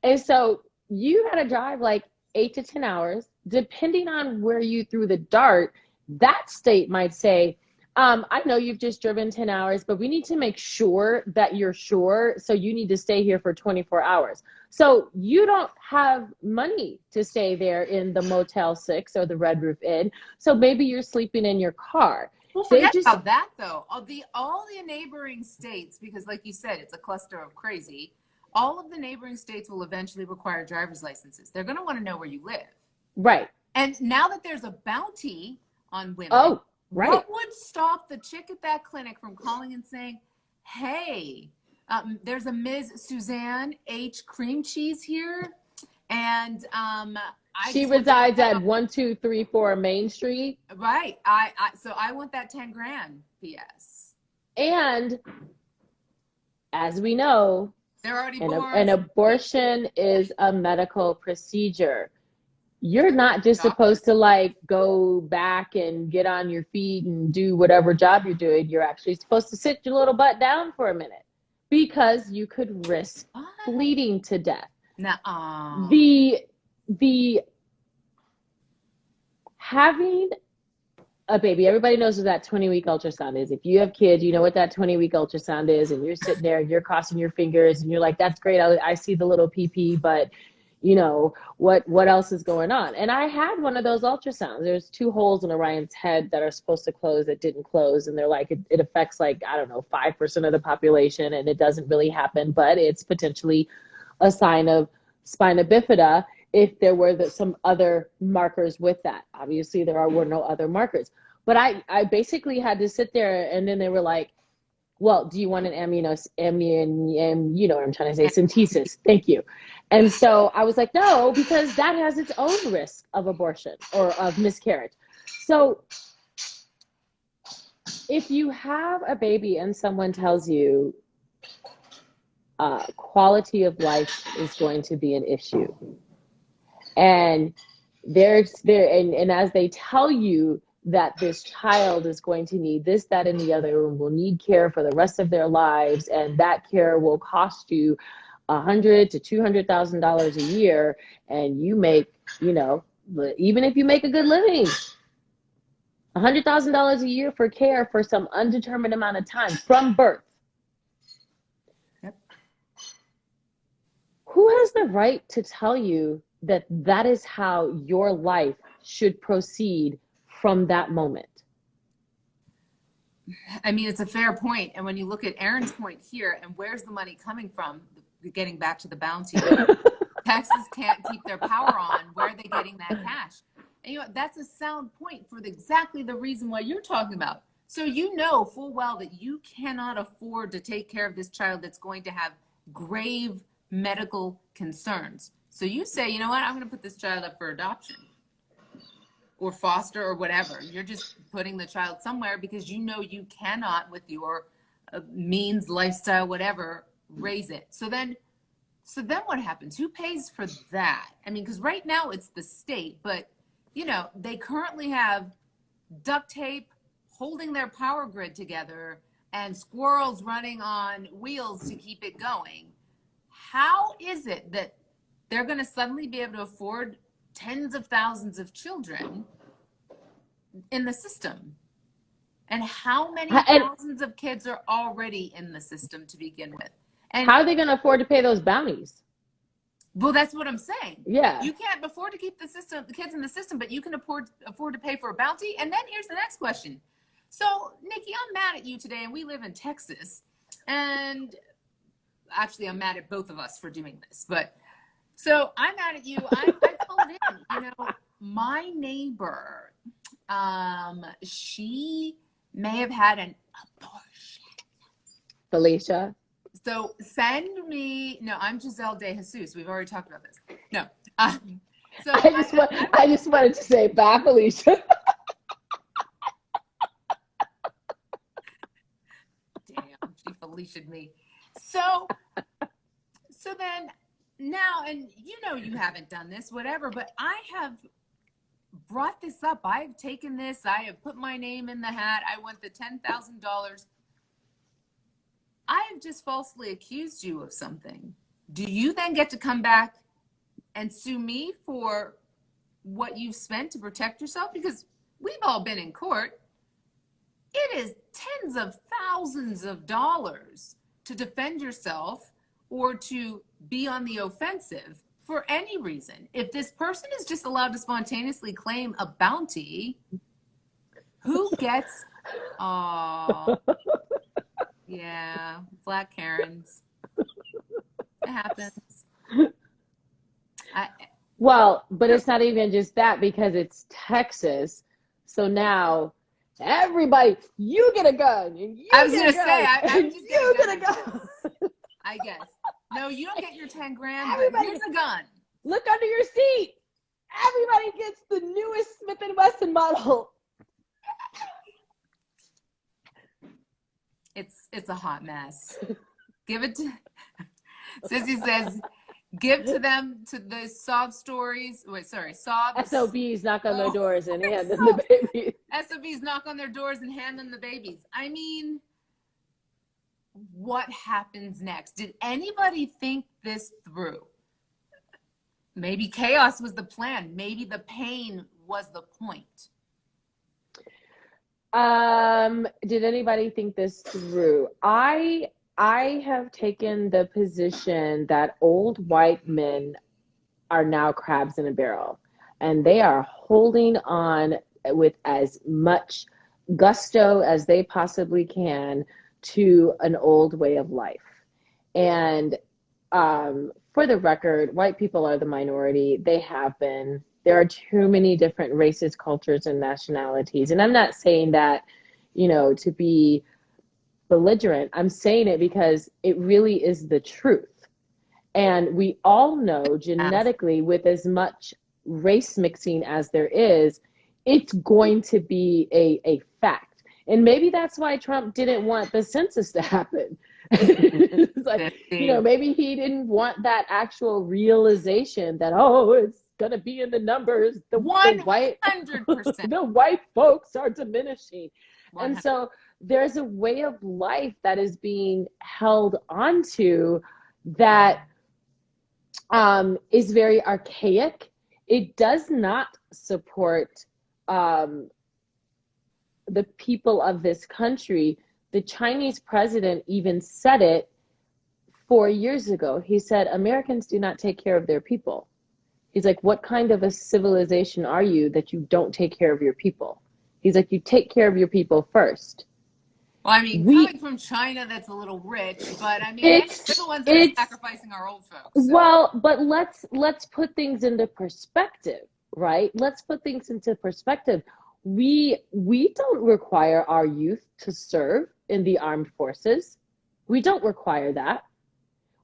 B: and so you got to drive like 8 to 10 hours, depending on where you threw the dart. That state might say, I know you've just driven 10 hours, but we need to make sure that you're sure. So you need to stay here for 24 hours. So you don't have money to stay there in the Motel 6 or the Red Roof Inn. So maybe you're sleeping in your car.
A: Well, forget about that, though. All the neighboring states, because like you said, it's a cluster of crazy. All of the neighboring states will eventually require driver's licenses. They're going to want to know where you live.
B: Right.
A: And now that there's a bounty on women,
B: right.
A: What would stop the chick at that clinic from calling and saying, hey, there's a Ms. Suzanne H. Cream Cheese here, and
B: she resides at 1234 Main Street.
A: Right. So I want that 10 grand PS.
B: And as we know,
A: they're already born.
B: An abortion is a medical procedure. You're not just supposed to like go back and get on your feet and do whatever job you're doing. You're actually supposed to sit your little butt down for a minute, because you could risk bleeding to death. The having a baby, everybody knows what that 20-week ultrasound is. If you have kids, you know what that 20-week ultrasound is, and you're sitting there and you're crossing your fingers and you're like, that's great, I see the little pee-pee, but you know, what else is going on? And I had one of those ultrasounds. There's 2 holes in Orion's head that are supposed to close that didn't close. And they're like, it affects like, I don't know, 5% of the population, and it doesn't really happen, but it's potentially a sign of spina bifida if there were some other markers with that. Obviously, were no other markers. But I basically had to sit there, and then they were like, well, do you want an you know what I'm trying to say, synthesis? Thank you. And so I was like, no, because that has its own risk of abortion or of miscarriage. So if you have a baby and someone tells you quality of life is going to be an issue, and and as they tell you that this child is going to need this, that, and the other, and will need care for the rest of their lives, and that care will cost you $100,000 to $200,000 a year, and you make, you know, even if you make a good living, $100,000 a year for care for some undetermined amount of time from birth. Yep. Who has the right to tell you that that is how your life should proceed from that moment?
A: I mean, it's a fair point. And when you look at Aaron's point here, and where's the money coming from, getting back to the bounty, Texas can't keep their power on. Where are they getting that cash? And you know, that's a sound point for exactly the reason why you're talking about. So you know full well that you cannot afford to take care of this child that's going to have grave medical concerns. So you say, you know what, I'm going to put this child up for adoption. or foster or whatever. You're just putting the child somewhere because you know you cannot, with your means, lifestyle, whatever, raise it. So then what happens? Who pays for that? I mean, because right now it's the state, but you know, they currently have duct tape holding their power grid together and squirrels running on wheels to keep it going. How is it that they're going to suddenly be able to afford tens of thousands of children in the system? And how many thousands of kids are already in the system to begin with? And
B: how are they going to afford to pay those bounties?
A: Well, that's what I'm saying.
B: Yeah.
A: You can't afford to keep the kids in the system, but you can afford to pay for a bounty. And then here's the next question. So, Nikki, I'm mad at you today, and we live in Texas. And actually, I'm mad at both of us for doing this. But so I'm mad at you. I called in. You know, my neighbor, she may have had an abortion.
B: Felicia.
A: So send me. No, I'm Giselle De Jesus. We've already talked about this. No. So
B: I just wanted to say bye, Felicia.
A: Damn, she Felicia'd me. So then now, and you know you haven't done this, whatever, but I have brought this up. I've taken this. I have put my name in the hat. I want the $10,000. I have just falsely accused you of something. Do you then get to come back and sue me for what you've spent to protect yourself? Because we've all been in court. It is tens of thousands of dollars to defend yourself or to be on the offensive for any reason. If this person is just allowed to spontaneously claim a bounty, who gets... Yeah, Black Karens. It happens.
B: Well, but it's not even just that, because it's Texas. So now everybody, you get a gun. And you
A: I was
B: going to
A: say, I'm just
B: you get a gun.
A: I guess. No, you don't get your 10 grand,
B: Everybody,
A: but here's a gun.
B: Look under your seat. Everybody gets the newest Smith & Wesson model.
A: It's a hot mess. Give it to Sissy says, give to them to the sob stories. Wait, sorry, sobs.
B: SOBs knock on their doors and hand them the babies.
A: SOBs knock on their doors and hand them the babies. I mean, what happens next? Did anybody think this through? Maybe chaos was the plan. Maybe the pain was the point.
B: Did anybody think this through? I have taken the position that old white men are now crabs in a barrel, and they are holding on with as much gusto as they possibly can to an old way of life. And for the record, white people are the minority. They have been. There are too many different races, cultures, and nationalities. And I'm not saying that, you know, to be belligerent. I'm saying it because it really is the truth. And we all know genetically, with as much race mixing as there is, it's going to be a fact. And maybe that's why Trump didn't want the census to happen. It's like, you know, maybe he didn't want that actual realization that, oh, it's going to be in the numbers. The
A: 100%.
B: The white folks are diminishing.
A: 100%.
B: And so there's a way of life that is being held onto that is very archaic. It does not support the people of this country. The Chinese president even said it 4 years ago. He said, Americans do not take care of their people. He's like, what kind of a civilization are you that you don't take care of your people? He's like, you take care of your people first.
A: Well, I mean, coming from China, that's a little rich, but I mean, they're the ones that are sacrificing our old folks. So.
B: Well, but let's put things into perspective, right? Let's put things into perspective. We don't require our youth to serve in the armed forces. We don't require that.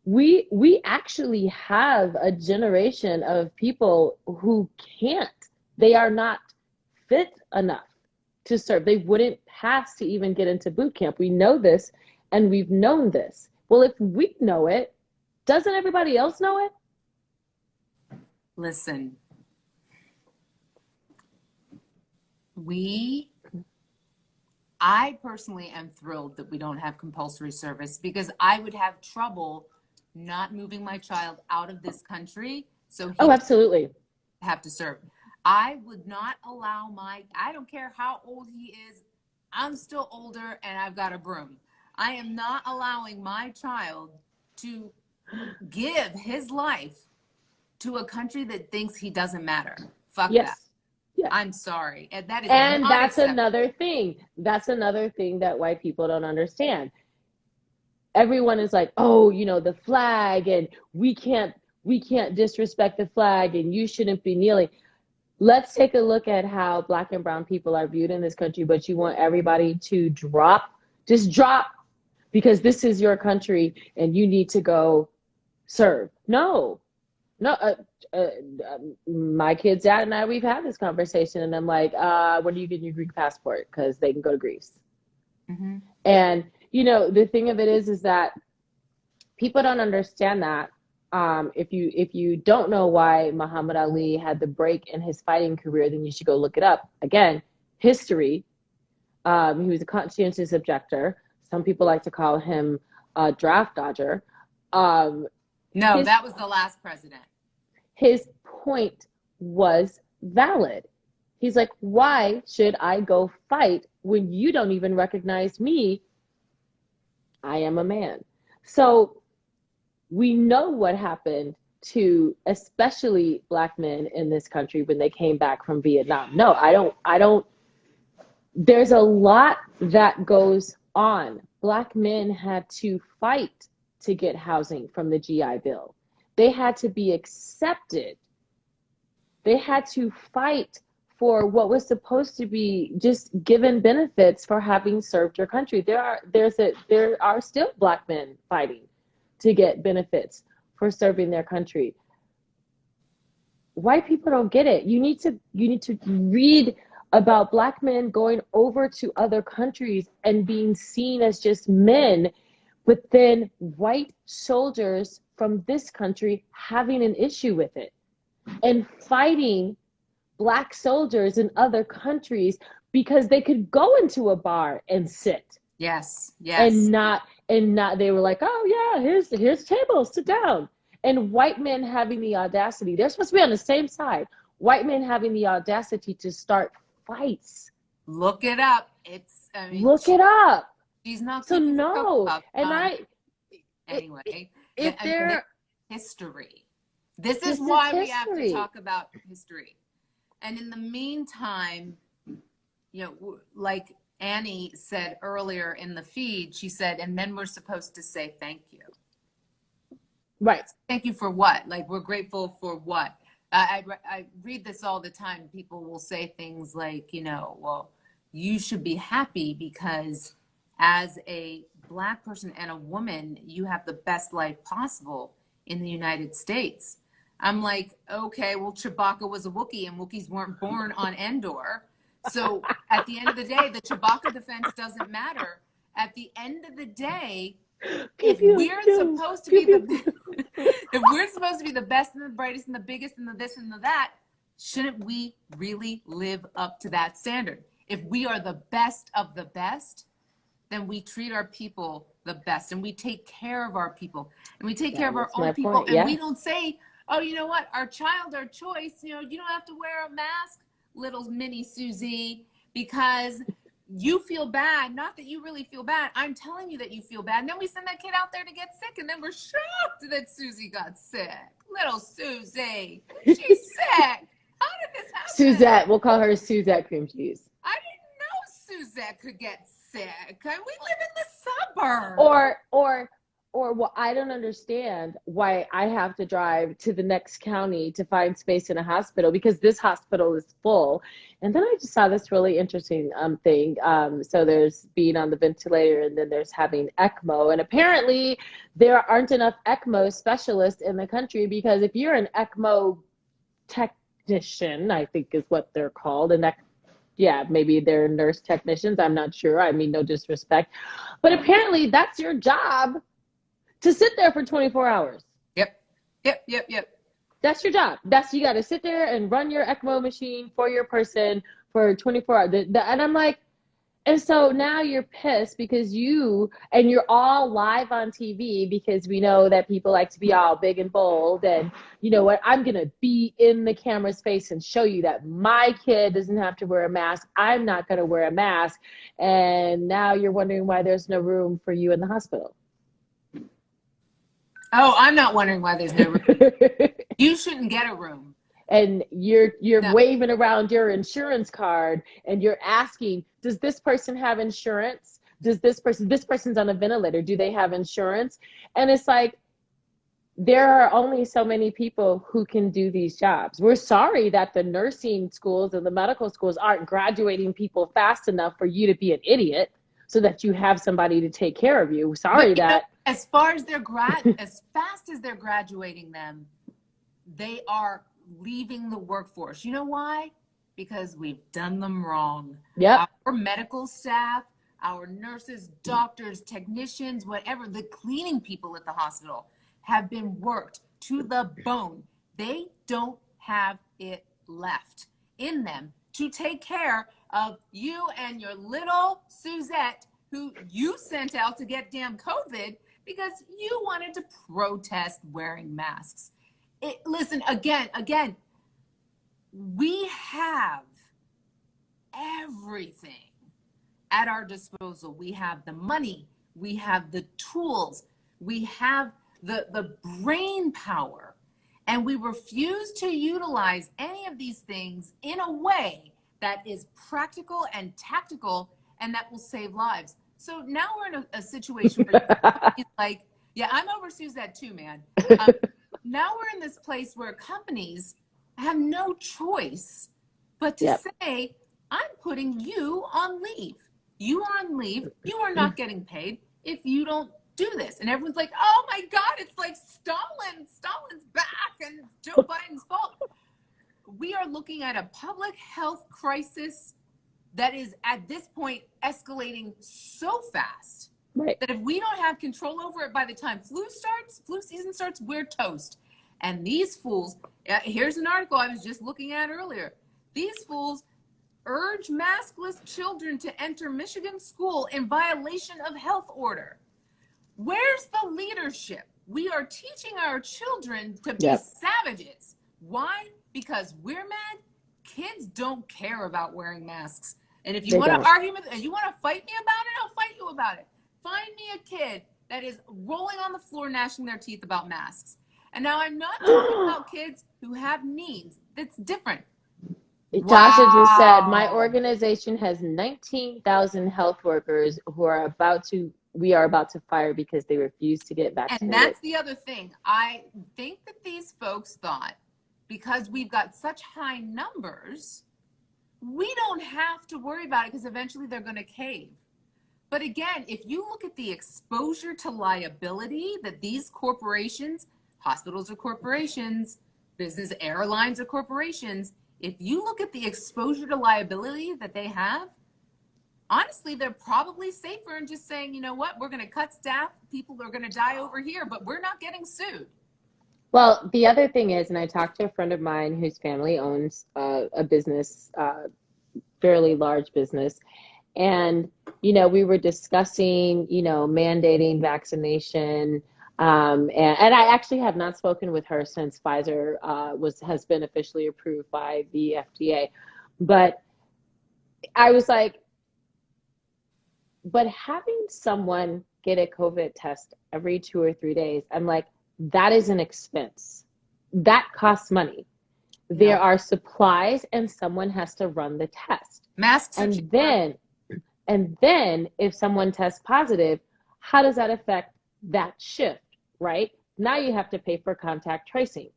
B: We actually have a generation of people who can't. They are not fit enough to serve. They wouldn't pass to even get into boot camp. We know this, and we've known this. Well, if we know it, doesn't everybody else know it?
A: Listen, I personally am thrilled that we don't have compulsory service, because I would have trouble not moving my child out of this country so he
B: absolutely
A: have to serve. I would not allow I don't care how old he is, I'm still older and I've got a broom. I am not allowing my child to give his life to a country that thinks he doesn't matter. Fuck that.
B: Yeah.
A: I'm sorry. And that is
B: and
A: not
B: that's
A: acceptable.
B: another thing. That's another thing that white people don't understand. Everyone is like, oh, you know, the flag, and we can't disrespect the flag, and you shouldn't be kneeling. Let's take a look at how Black and brown people are viewed in this country, but you want everybody to just drop, because this is your country and you need to go serve. No, my kid's dad and I, we've had this conversation, and I'm like, when are you getting your Greek passport? Because they can go to Greece.
A: Mm-hmm.
B: And, you know, the thing of it is that people don't understand that. If you don't know why Muhammad Ali had the break in his fighting career, then you should go look it up. Again, history. He was a conscientious objector. Some people like to call him a draft dodger.
A: No, that was the last president.
B: His point was valid. He's like, why should I go fight when you don't even recognize me? I am a man. So we know what happened to especially Black men in this country when they came back from Vietnam. No, I don't. There's a lot that goes on. Black men had to fight to get housing from the GI Bill. They had to be accepted. They had to fight for what was supposed to be just given benefits for having served your country. There are still Black men fighting to get benefits for serving their country. White people don't get it. You need to read about Black men going over to other countries and being seen as just men, but then white soldiers from this country having an issue with it and fighting Black soldiers in other countries because they could go into a bar and sit.
A: Yes.
B: And not they were like, oh yeah, here's table, sit down. And white men having the audacity, they're supposed to be on the same side. White men having the audacity to start fights.
A: Look it up.
B: Look it up.
A: She's not.
B: So no,
A: anyway,
B: if there
A: history. This is why we have to talk about history. And in the meantime, you know, like Annie said earlier in the feed, she said, and then we're supposed to say thank you.
B: Right.
A: Thank you for what? Like, we're grateful for what? I read this all the time. People will say things like, you know, well, you should be happy because as a Black person and a woman, you have the best life possible in the United States. I'm like, okay, well, Chewbacca was a Wookiee and Wookiees weren't born on Endor. So at the end of the day, the Chewbacca defense doesn't matter. At the end of the day, if we're supposed to be the best and the brightest and the biggest and the this and the that, shouldn't we really live up to that standard? If we are the best of the best, then we treat our people the best and we take care of our people and we take care of our own people. And we don't say, oh, you know what, our child, our choice, you know, you don't have to wear a mask, little mini Susie, because you feel bad. Not that you really feel bad. I'm telling you that you feel bad. And then we send that kid out there to get sick. And then we're shocked that Susie got sick. Little Susie. She's sick. How did this happen?
B: Suzette. We'll call her Suzette Cream Cheese.
A: I didn't know Suzette could get sick. We live in the suburbs.
B: Or well, I don't understand why I have to drive to the next county to find space in a hospital because this hospital is full. And then I just saw this really interesting thing. So there's being on the ventilator and then there's having ECMO. And apparently there aren't enough ECMO specialists in the country because if you're an ECMO technician, I think is what they're called, yeah, maybe they're nurse technicians. I'm not sure. I mean, no disrespect. But apparently that's your job to sit there for 24 hours.
A: Yep. Yep. Yep. Yep.
B: That's your job. That's, you got to sit there and run your ECMO machine for your person for 24 hours. And I'm like, and so now you're pissed because you're all live on TV, because we know that people like to be all big and bold. And you know what? I'm going to be in the camera's face and show you that my kid doesn't have to wear a mask. I'm not going to wear a mask. And now you're wondering why there's no room for you in the hospital.
A: Oh, I'm not wondering why there's no room. You shouldn't get a room.
B: And you're waving around your insurance card and you're asking, does this person have insurance? Does this person's on a ventilator, do they have insurance? And it's like, there are only so many people who can do these jobs. We're sorry that the nursing schools and the medical schools aren't graduating people fast enough for you to be an idiot so that you have somebody to take care of you. Sorry that.
A: As far as as fast as they're graduating them, they are leaving the workforce. You know why? Because we've done them wrong.
B: Yep.
A: Our medical staff, our nurses, doctors, technicians, whatever, the cleaning people at the hospital have been worked to the bone. They don't have it left in them to take care of you and your little Suzette, who you sent out to get damn COVID because you wanted to protest wearing masks. Listen, again, we have everything at our disposal. We have the money, we have the tools, we have the brain power, and we refuse to utilize any of these things in a way that is practical and tactical and that will save lives. So now we're in a situation where it's like, yeah, I'm over Suzette too, man. Now we're in this place where companies have no choice but to say, I'm putting you on leave. You are on leave. You are not getting paid if you don't do this. And everyone's like, oh my God, it's like Stalin. Stalin's back and it's Joe Biden's fault. We are looking at a public health crisis that is at this point escalating so fast. Right. That if we don't have control over it by the time flu season starts, we're toast. And these fools, here's an article I was just looking at earlier. These fools urge maskless children to enter Michigan school in violation of health order. Where's the leadership? We are teaching our children to be savages. Why? Because we're mad. Kids don't care about wearing masks. And if you want to argue with, and you want to fight me about it, I'll fight you about it. Find me a kid that is rolling on the floor, gnashing their teeth about masks. And now I'm not talking about kids who have needs. That's different.
B: Tasha just said, my organization has 19,000 health workers who we are about to fire because they refuse to get vaccinated.
A: And that's the other thing. I think that these folks thought, because we've got such high numbers, we don't have to worry about it because eventually they're going to cave. But again, if you look at the exposure to liability that these corporations, hospitals are corporations, business airlines are corporations, if you look at the exposure to liability that they have, honestly, they're probably safer in just saying, you know what, we're going to cut staff, people are going to die over here, but we're not getting sued.
B: Well, the other thing is, and I talked to a friend of mine whose family owns a business, fairly large business, and, you know, we were discussing, you know, mandating vaccination. And I actually have not spoken with her since Pfizer has been officially approved by the FDA. But I was like, but having someone get a COVID test every 2 or 3 days, I'm like, that is an expense. That costs money. There are supplies and someone has to run the test.
A: Masks.
B: And then if someone tests positive, how does that affect that shift, right? Now you have to pay for contact tracing.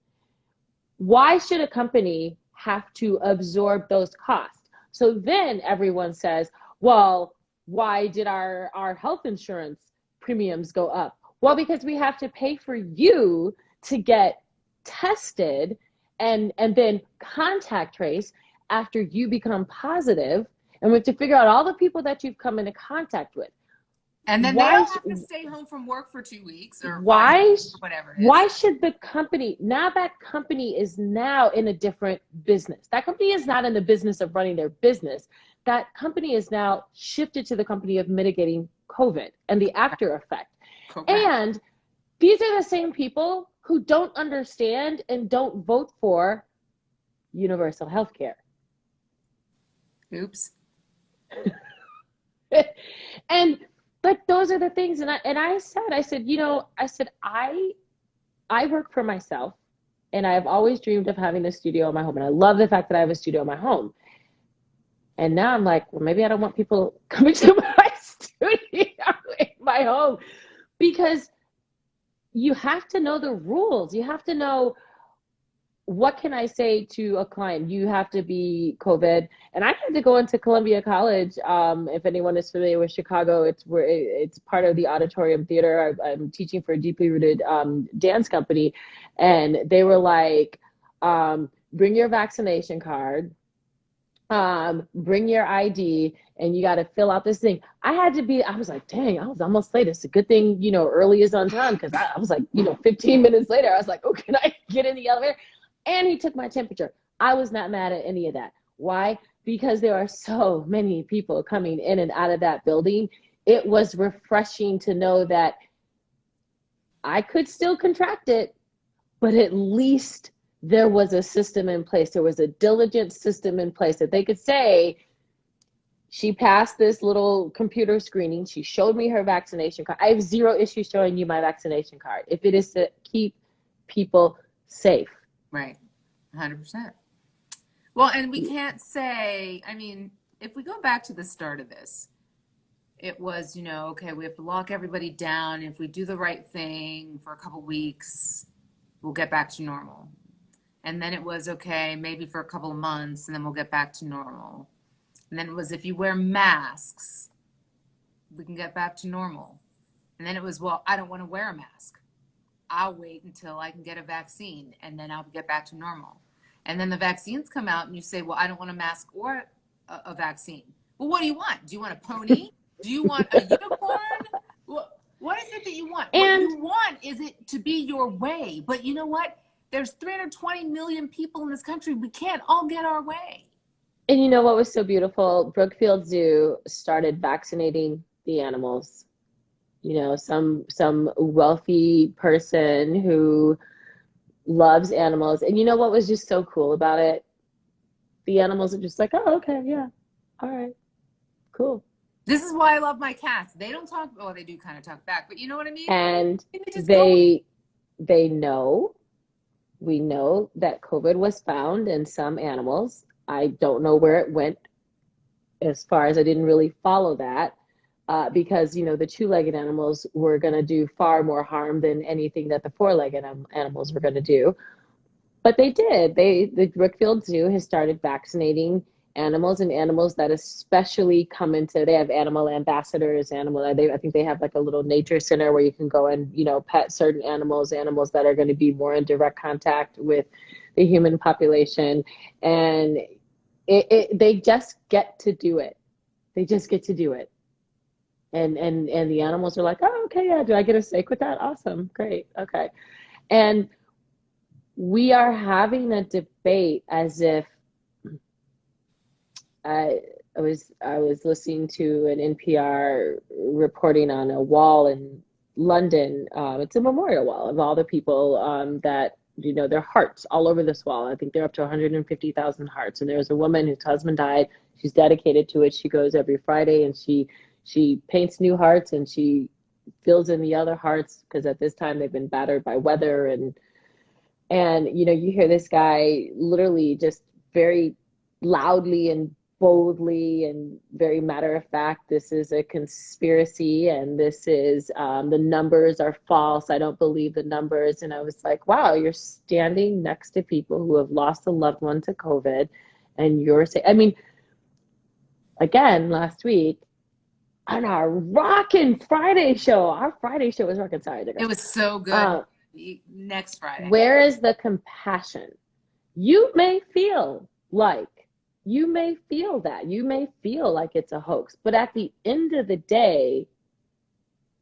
B: Why should a company have to absorb those costs? So then everyone says, well, why did our health insurance premiums go up? Well, because we have to pay for you to get tested and then contact trace. after you become positive, and we have to figure out all the people that you've come into contact with.
A: And then they all have to stay home from work for 2 weeks or 5 days or whatever it is.
B: Why should the company, now that company is now in a different business. That company is not in the business of running their business. That company is now shifted to the company of mitigating COVID and the after effect.
A: Correct.
B: And these are the same people who don't understand and don't vote for universal health care.
A: Oops.
B: But those are the things, and I said, you know, I work for myself, and I have always dreamed of having a studio in my home, and I love the fact that I have a studio in my home. And now I'm like, well, maybe I don't want people coming to my studio in my home, because you have to know the rules. You have to know, what can I say to a client? You have to be COVID. And I had to go into Columbia College. If anyone is familiar with Chicago, it's part of the Auditorium Theater. I'm teaching for a deeply rooted dance company. And they were like, bring your vaccination card, bring your ID, and you got to fill out this thing. I was like, dang, I was almost late. It's a good thing, you know, early is on time. Cause I was like, you know, 15 minutes later, I was like, oh, can I get in the elevator? And he took my temperature. I was not mad at any of that. Why? Because there are so many people coming in and out of that building. It was refreshing to know that I could still contract it, but at least there was a system in place. There was a diligent system in place that they could say, she passed this little computer screening. She showed me her vaccination card. I have zero issue showing you my vaccination card if it is to keep people safe.
A: Right. 100%. Well, and we can't say, I mean, if we go back to the start of this, it was, you know, okay, we have to lock everybody down. If we do the right thing for a couple weeks, we'll get back to normal. And then it was, okay, maybe for a couple of months, and then we'll get back to normal. And then it was, if you wear masks, we can get back to normal. And then it was, well, I don't want to wear a mask. I'll wait until I can get a vaccine, and then I'll get back to normal. And then the vaccines come out, and you say, well, I don't want a mask or a vaccine. Well, what do you want? Do you want a pony? Do you want a unicorn? What is it that you want?
B: And
A: what you want is it to be your way. But you know what? There's 320 million people in this country. We can't all get our way.
B: And you know what was so beautiful? Brookfield Zoo started vaccinating the animals. You know, some wealthy person who loves animals. And you know what was just so cool about it? The animals are just like, oh, okay, yeah. All right, cool.
A: This is why I love my cats. They don't talk, well, they do kind of talk back, but you know what I mean?
B: And they know, we know that COVID was found in some animals. I don't know where it went, as far as I didn't really follow that. Because, you know, the two-legged animals were going to do far more harm than anything that the four-legged animals were going to do. But they did. The Brookfield Zoo has started vaccinating animals, and animals that especially come into, they have animal ambassadors, I think they have like a little nature center where you can go and, you know, pet certain animals that are going to be more in direct contact with the human population. And they just get to do it. They just get to do it. And the animals are like, oh, okay, yeah, do I get a steak with that? Awesome, great, okay. And we are having a debate as if, I was listening to an NPR reporting on a wall in London. It's a memorial wall of all the people that, you know, their hearts all over this wall. I think they're up to 150,000 hearts. And there's a woman whose husband died. She's dedicated to it. She goes every Friday and she paints new hearts, and she fills in the other hearts because at this time they've been battered by weather. And you know, you hear this guy literally just very loudly and boldly and very matter of fact, this is a conspiracy, and this is the numbers are false. I don't believe the numbers. And I was like, wow, you're standing next to people who have lost a loved one to COVID, and you're saying, I mean, again, last week on our rockin' Friday show, our Friday show was rockin'. Sorry,
A: it was so good. Next Friday,
B: where is the compassion? You may feel like you may feel that. You may feel like it's a hoax. But at the end of the day,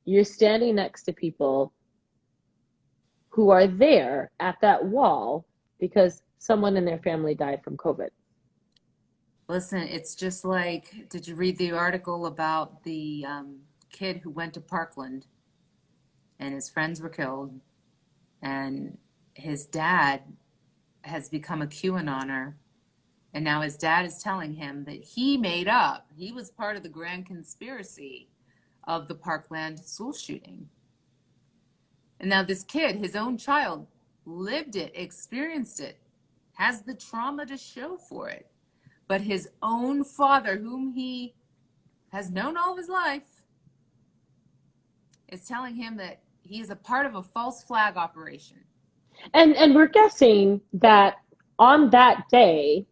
B: you're standing next to people who are there at that wall because someone in their family died from COVID.
A: Listen, it's just like, did you read the article about the kid who went to Parkland and his friends were killed, and his dad has become a QAnoner, and now his dad is telling him that he was part of the grand conspiracy of the Parkland school shooting. And now this kid, his own child, lived it, experienced it, has the trauma to show for it. But his own father, whom he has known all of his life, is telling him that he is a part of a false flag operation.
B: And we're guessing that on that day,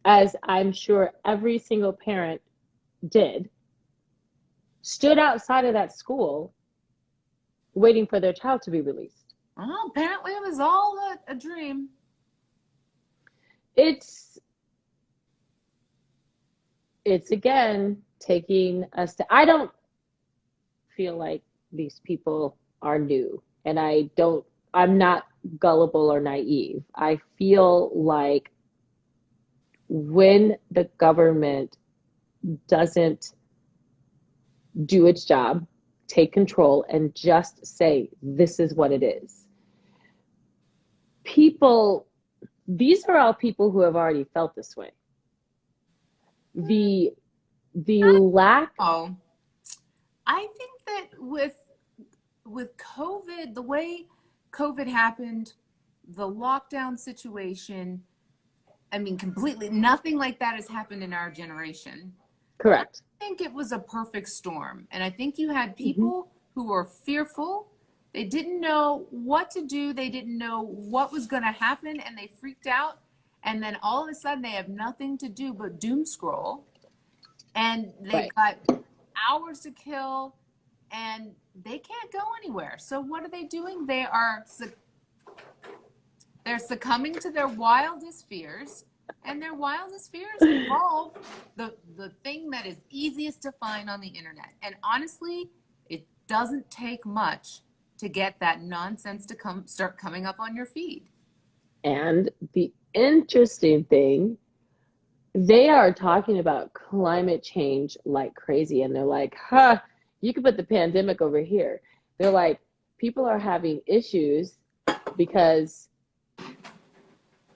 B: as I'm sure every single parent did, stood outside of that school waiting for their child to be released.
A: Well, apparently it was all a dream.
B: It's again taking us to, I don't feel like these people are new, and I'm not gullible or naive. I feel like when the government doesn't do its job, take control, and just say, this is what it is. These are all people who have already felt this way. The lack.
A: Oh, I think that with COVID, the way COVID happened, the lockdown situation, I mean, completely nothing like that has happened in our generation.
B: Correct.
A: I think it was a perfect storm. And I think you had people who were fearful. They didn't know what to do. They didn't know what was going to happen, and they freaked out. And then all of a sudden they have nothing to do but doom scroll. And they've got hours to kill, and they can't go anywhere. So what are they doing? They're succumbing to their wildest fears. And their wildest fears involve the thing that is easiest to find on the internet. And honestly, it doesn't take much to get that nonsense to start coming up on your feed. And
B: the interesting thing, they are talking about climate change like crazy. And they're like, you can put the pandemic over here. They're like, people are having issues because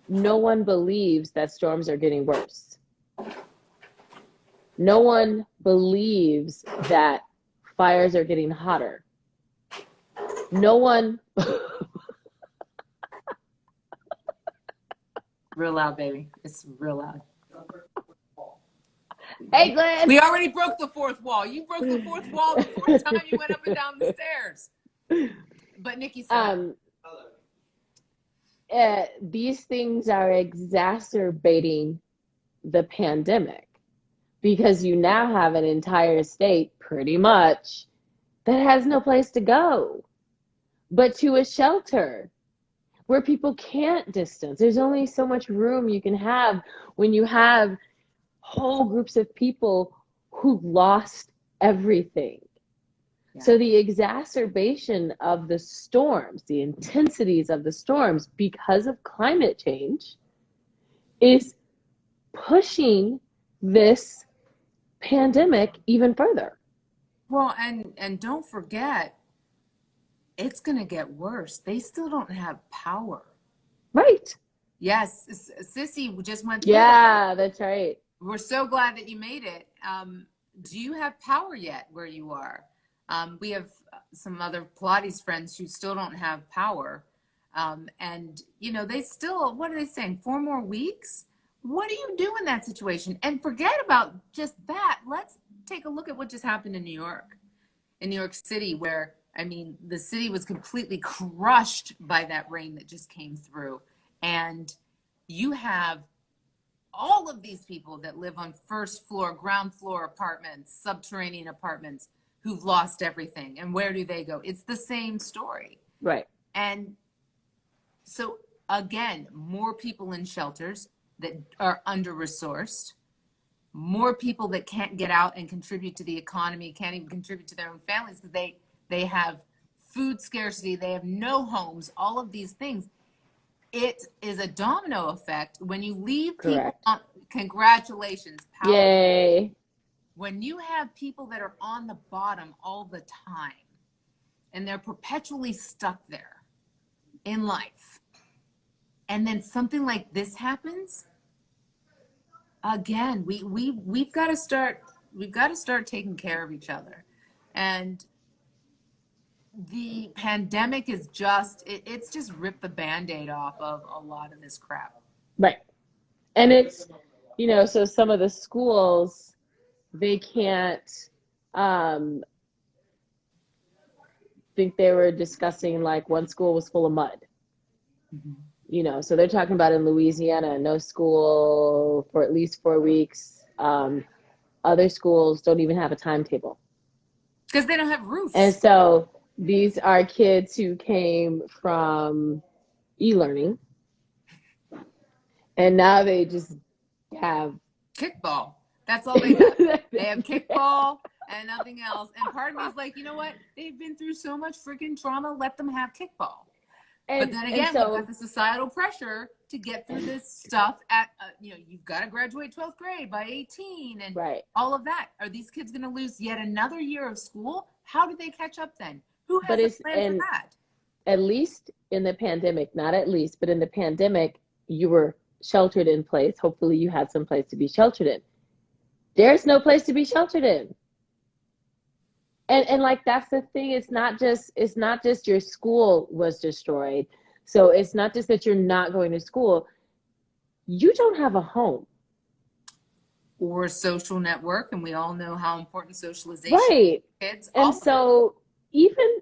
B: no one believes that storms are getting worse. No one believes that fires are getting hotter. No one.
A: Real loud, baby. It's real loud.
B: Hey, Glenn.
A: We already broke the fourth wall. You broke the fourth wall the fourth time you went up and down the stairs. But Nikki said,
B: these things are exacerbating the pandemic because you now have an entire state pretty much that has no place to go but to a shelter where people can't distance. There's only so much room you can have when you have whole groups of people who lost everything. Yeah. So the exacerbation of the storms, the intensities of the storms because of climate change is pushing this pandemic even further.
A: Well, and don't forget, it's going to get worse. They still don't have power.
B: Right.
A: Yes. Sissy just went through
B: Yeah, that's right.
A: We're so glad that you made it. Do you have power yet where you are? We have some other Pilates friends who still don't have power. And, you know, they still, what are they saying? 4 more weeks? What do you do in that situation? And forget about just that. Let's take a look at what just happened in New York City, where, I mean, the city was completely crushed by that rain that just came through. And you have all of these people that live on first floor, ground floor apartments, subterranean apartments, who've lost everything. And where do they go? It's the same story.
B: Right.
A: And so again, more people in shelters that are under-resourced. more people that can't get out and contribute to the economy, can't even contribute to their own families because they have food scarcity, they have no homes, all of these things. It is a domino effect. When you leave people
B: Correct.
A: on, congratulations, power.
B: Yay.
A: When you have people that are on the bottom all the time and they're perpetually stuck there in life, and then something like this happens, again, we've got to start taking care of each other. And the pandemic is just it's just ripped the Band-Aid off of a lot of this crap.
B: Right. And it's, so some of the schools, they can't, think they were discussing like one school was full of mud. So they're talking about in Louisiana, no school for at least 4 weeks. Other schools don't even have a timetable.
A: Because they don't have roofs.
B: And so these are kids who came from e-learning, and now they just have
A: kickball. That's all they have. They have kickball and nothing else. And part of me is like, you know what? They've been through so much freaking trauma. Let them have kickball. But then again, we've got the societal pressure to get through this stuff at, you've got to graduate 12th grade by 18 and all of that. Are these kids going to lose yet another year of school? How do they catch up then? Who has a plan for that?
B: At least in the pandemic, not at least, but in the pandemic, you were sheltered in place. Hopefully you had some place to be sheltered in. There's no place to be sheltered in. And like, that's the thing. It's not just your school was destroyed. So it's not just that you're not going to school. You don't have a home.
A: Or a social network. And we all know how important socialization is.
B: Right.
A: Kids.
B: And so even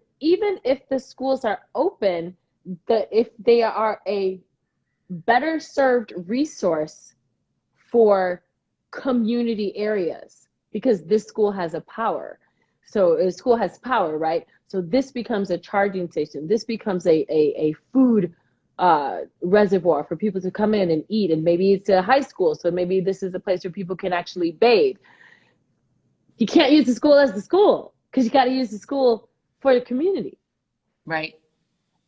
B: if the schools are open, if they are a better served resource for community areas, because this school has a power. So a school has power, right? So this becomes a charging station. This becomes a food reservoir for people to come in and eat. And maybe it's a high school. So maybe this is a place where people can actually bathe. You can't use the school as the school because you got to use the school for the community.
A: Right.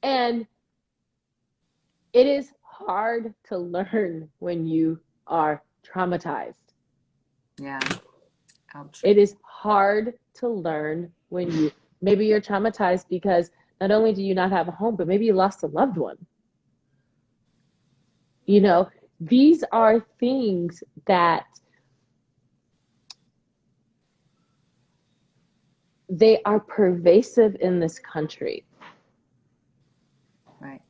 B: And it is hard to learn when you are traumatized.
A: Yeah. Ouch.
B: It is hard to learn when maybe you're traumatized because not only do you not have a home, but maybe you lost a loved one. These are things that they are pervasive in this country.
A: Right.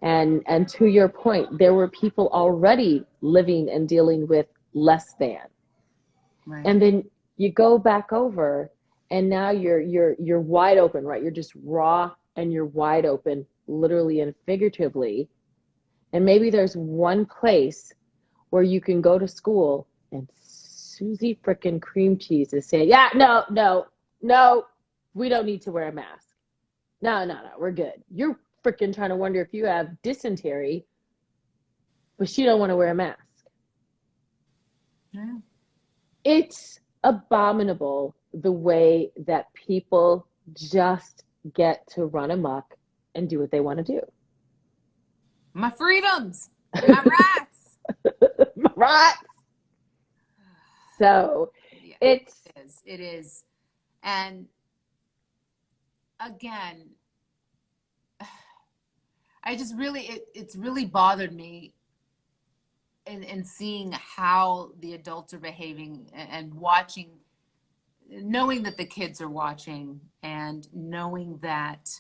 B: And to your point, there were people already living and dealing with less than. Right. And then you go back over and now you're wide open, right? You're just raw and you're wide open, literally and figuratively. And maybe there's one place where you can go to school and Susie frickin' Cream Cheese is saying, yeah, no, we don't need to wear a mask. No, we're good. You're frickin' trying to wonder if you have dysentery, but she don't want to wear a mask.
A: Yeah.
B: It's abominable the way that people just get to run amok and do what they want to do.
A: My freedoms, my rights.
B: My rights. So yeah,
A: it is. And again, I just really, it's really bothered me in seeing how the adults are behaving and watching, knowing that the kids are watching and knowing that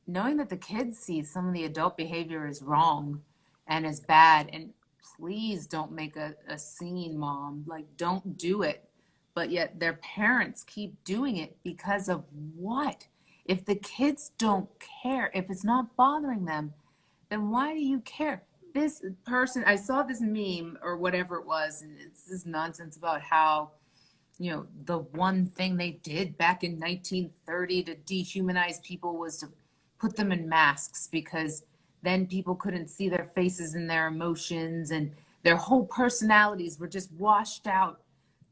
A: the kids see some of the adult behavior is wrong and is bad. And please don't make a scene, Mom. Like, don't do it. But yet their parents keep doing it because of what? If the kids don't care, if it's not bothering them, then why do you care? This person, I saw this meme or whatever it was, and it's this nonsense about how, the one thing they did back in 1930 to dehumanize people was to put them in masks because then people couldn't see their faces and their emotions, and Their whole personalities were just washed out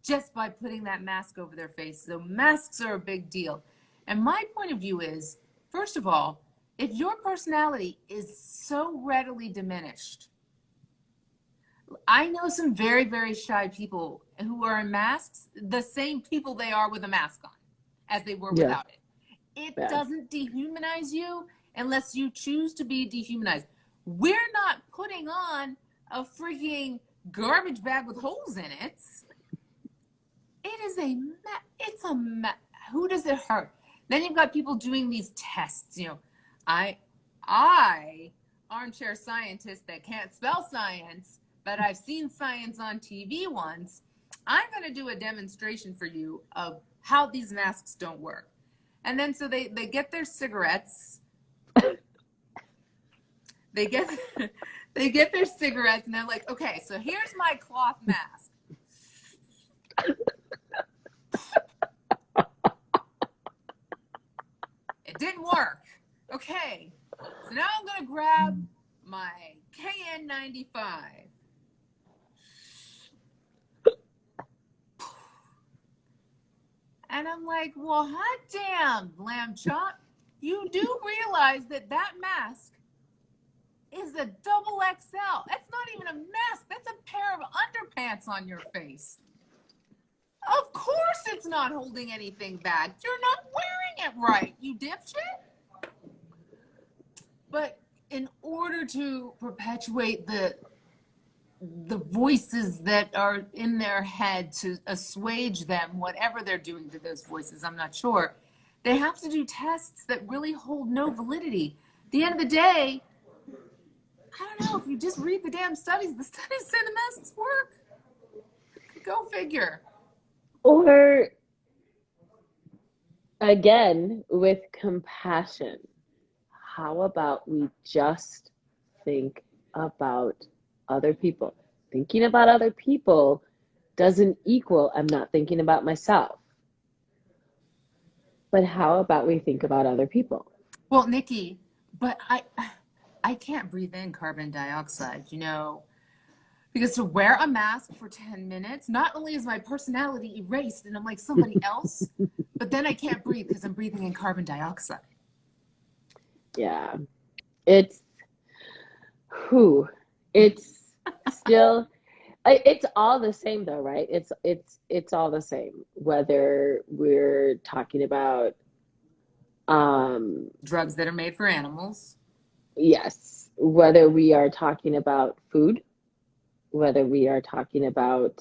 A: just by putting that mask over their face. So masks are a big deal. And my point of view is, first of all, if your personality is so readily diminished, I know some very, very shy people who are in masks, the same people they are with a mask on as they were without it. It doesn't dehumanize you unless you choose to be dehumanized. We're not putting on a freaking garbage bag with holes in it. It is who does it hurt? Then you've got people doing these tests, you know. I, armchair scientist that can't spell science, but I've seen science on TV once. I'm going to do a demonstration for you of how these masks don't work. And then so they get their cigarettes. They get their cigarettes and they're like, okay, so here's my cloth mask. It didn't work. Okay, so now I'm going to grab my KN95. And I'm like, well, hot damn, lamb chop. You do realize that that mask is a double XL. That's not even a mask. That's a pair of underpants on your face. Of course it's not holding anything back. You're not wearing it right, you dipshit. But in order to perpetuate the voices that are in their head, to assuage them, whatever they're doing to those voices, I'm not sure, they have to do tests that really hold no validity. At the end of the day, I don't know, if you just read the damn studies, the studies say the masks work. Go figure.
B: Or, again, with compassion, how about we just think about other people? Thinking about other people doesn't equal I'm not thinking about myself. But how about we think about other people?
A: Well, Nikki, but I can't breathe in carbon dioxide, you know, because to wear a mask for 10 minutes, not only is my personality erased and I'm like somebody else, but then I can't breathe because I'm breathing in carbon dioxide.
B: Yeah. It's still, it's all the same though, right? It's all the same, whether we're talking about
A: drugs that are made for animals.
B: Yes. Whether we are talking about food, whether we are talking about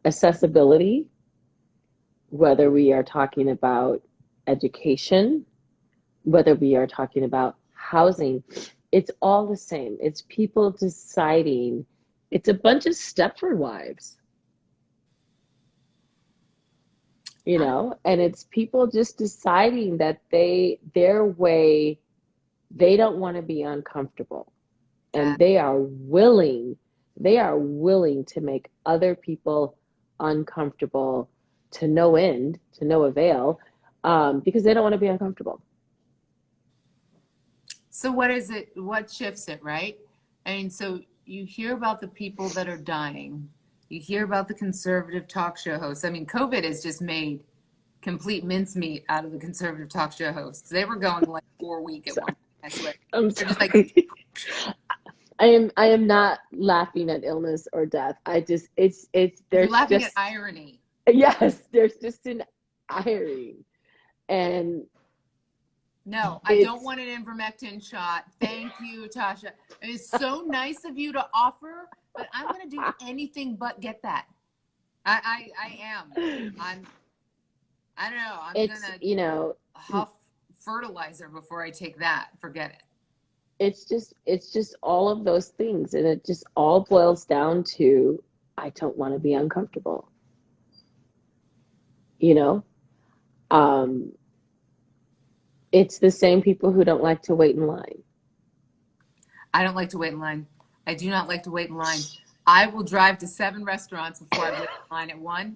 B: accessibility, whether we are talking about education, whether we are talking about housing, it's all the same. It's people deciding. It's a bunch of Stepford wives, you know, and it's people just deciding that their way, they don't want to be uncomfortable, and they are willing to make other people uncomfortable to no end, to no avail, because they don't want to be uncomfortable.
A: So what is it? What shifts it, right? I mean, so you hear about the people that are dying. You hear about the conservative talk show hosts. I mean, COVID has just made complete mincemeat out of the conservative talk show hosts. They were going like 4 weeks at one point, I swear.
B: I'm sorry. I am not laughing at illness or death. There's
A: You're laughing
B: just
A: at irony.
B: Yes, there's just an irony. And
A: no, I don't want an ivermectin shot. Thank you, Tasha. It's so nice of you to offer, but I'm going to do anything but get that. I am. I don't know. I'm going to,
B: you know,
A: huff fertilizer before I take that. Forget it.
B: It's just all of those things, and it just all boils down to I don't want to be uncomfortable. You know, it's the same people who don't like to wait in line.
A: I don't like to wait in line. I do not like to wait in line. I will drive to 7 restaurants before I wait in line at one.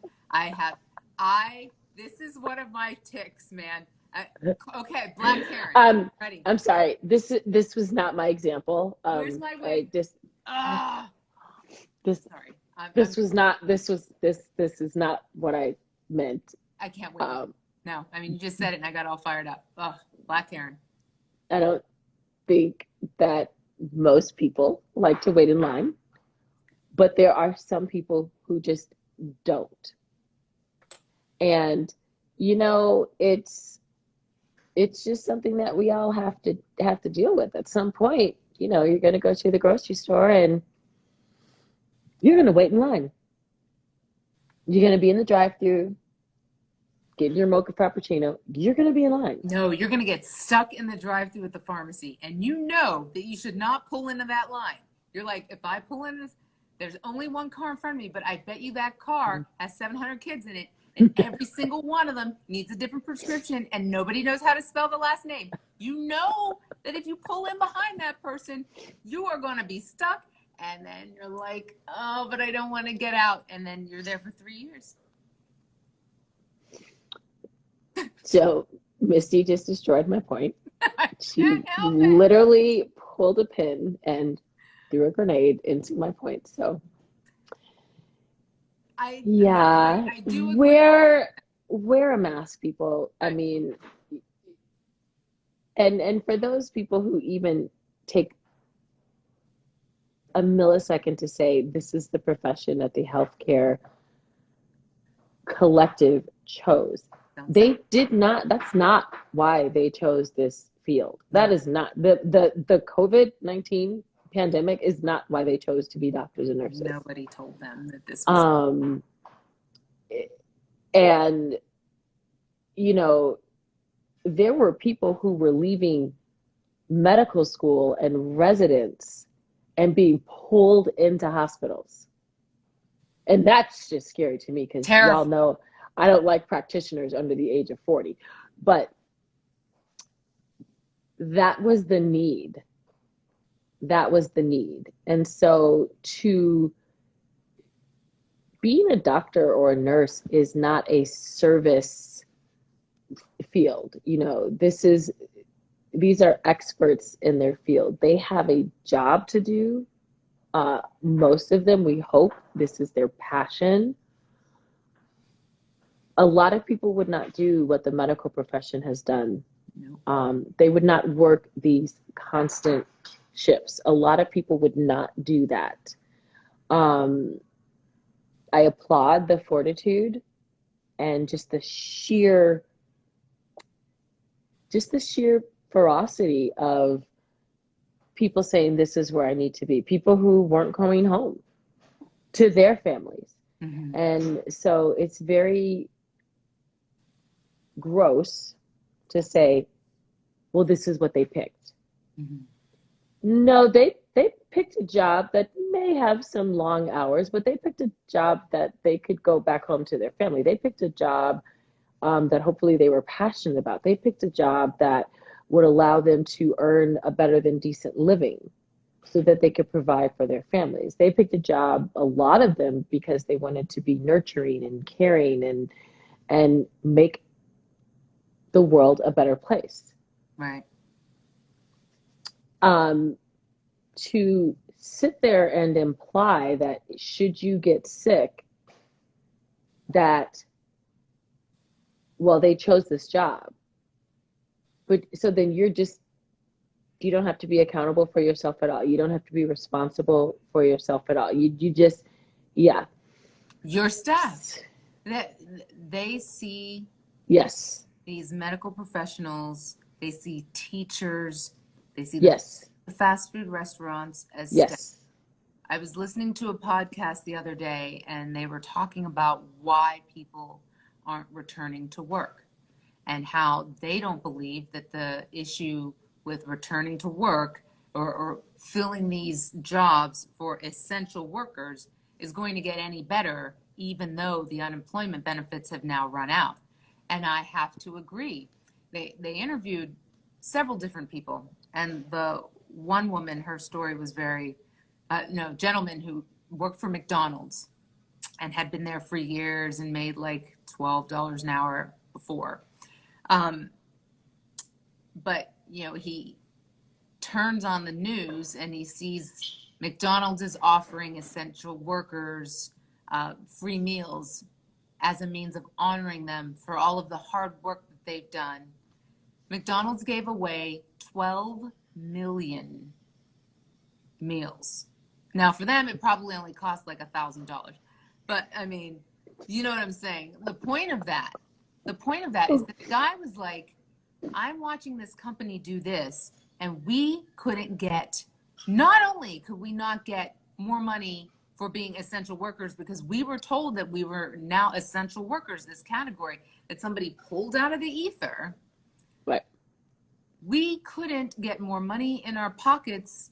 A: This is one of my tics, man. Okay, Black Karen. Ready?
B: I'm sorry. This was not my example.
A: Where's my wig? Ah,
B: This
A: sorry.
B: this was not this is not what I meant.
A: I can't wait. No, I mean, you just said it and I got all fired up. Oh, Black Karen.
B: I don't think that most people like to wait in line, but there are some people who just don't. And it's just something that we all have to deal with at some point. You're going to go to the grocery store and you're going to wait in line. You're going to be in the drive-thru getting your mocha frappuccino. You're going to be in line.
A: No, you're going to get stuck in the drive-thru at the pharmacy, and you know that you should not pull into that line. You're like, if I pull in this, there's only one car in front of me, but I bet you that car has 700 kids in it, and every single one of them needs a different prescription, and nobody knows how to spell the last name. You know that if you pull in behind that person, you are going to be stuck, and then you're like, oh, but I don't want to get out, and then you're there for 3 years.
B: So Misty just destroyed my point. She literally pulled a pin and threw a grenade into my point. So
A: I do agree.
B: Wear a mask, people. I mean, and for those people who even take a millisecond to say this is the profession that the healthcare collective chose. They did not, that's not why they chose this field. That is not, the COVID-19 pandemic is not why they chose to be doctors and nurses.
A: Nobody told them that this was.
B: And, there were people who were leaving medical school and residence and being pulled into hospitals. And that's just scary to me because y'all know I don't like practitioners under the age of 40, but that was the need. That was the need. And so being a doctor or a nurse is not a service field. These are experts in their field. They have a job to do. Most of them, we hope this is their passion. A lot of people would not do what the medical profession has done. No. They would not work these constant shifts. A lot of people would not do that. I applaud the fortitude and just the sheer ferocity of people saying this is where I need to be. People who weren't going home to their families. Mm-hmm. And so it's very gross to say, well, this is what they picked. Mm-hmm. No, they picked a job that may have some long hours, but they picked a job that they could go back home to their family. They picked a job that hopefully they were passionate about. They picked a job that would allow them to earn a better than decent living so that they could provide for their families. They picked a job, a lot of them, because they wanted to be nurturing and caring and make the world a better place.
A: Right.
B: To sit there and imply that should you get sick, that, well, they chose this job. But so then you don't have to be accountable for yourself at all. You don't have to be responsible for yourself at all. You just, yeah.
A: Your staff, that they see.
B: Yes.
A: These medical professionals, they see teachers, they see
B: yes.
A: the fast food restaurants as
B: yes.
A: staff. I was listening to a podcast the other day and they were talking about why people aren't returning to work and how they don't believe that the issue with returning to work or filling these jobs for essential workers is going to get any better, even though the unemployment benefits have now run out. And I have to agree. They interviewed several different people. And the one woman, her story was gentleman who worked for McDonald's and had been there for years and made like $12 an hour before. but he turns on the news and he sees McDonald's is offering essential workers free meals as a means of honoring them for all of the hard work that they've done. McDonald's gave away 12 million meals. Now, for them, it probably only cost like $1,000. But I mean, you know what I'm saying? The point of that is that the guy was like, I'm watching this company do this, and we couldn't get, not only could we not get more money for being essential workers because we were told that we were now essential workers, this category that somebody pulled out of the ether.
B: Right.
A: We couldn't get more money in our pockets,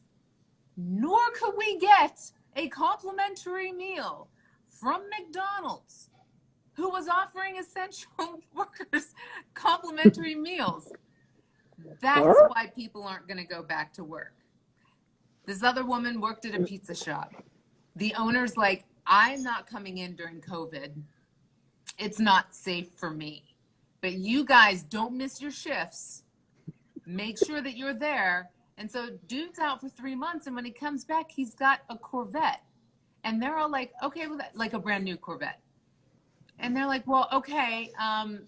A: nor could we get a complimentary meal from McDonald's, who was offering essential workers complimentary meals. That's why people aren't going to go back to work. This other woman worked at a pizza shop. The owner's like, I'm not coming in during COVID. It's not safe for me. But you guys don't miss your shifts. Make sure that you're there. And so dude's out for 3 months, and when he comes back, he's got a Corvette. And they're all like, okay, well, like a brand new Corvette. And they're like, well, okay,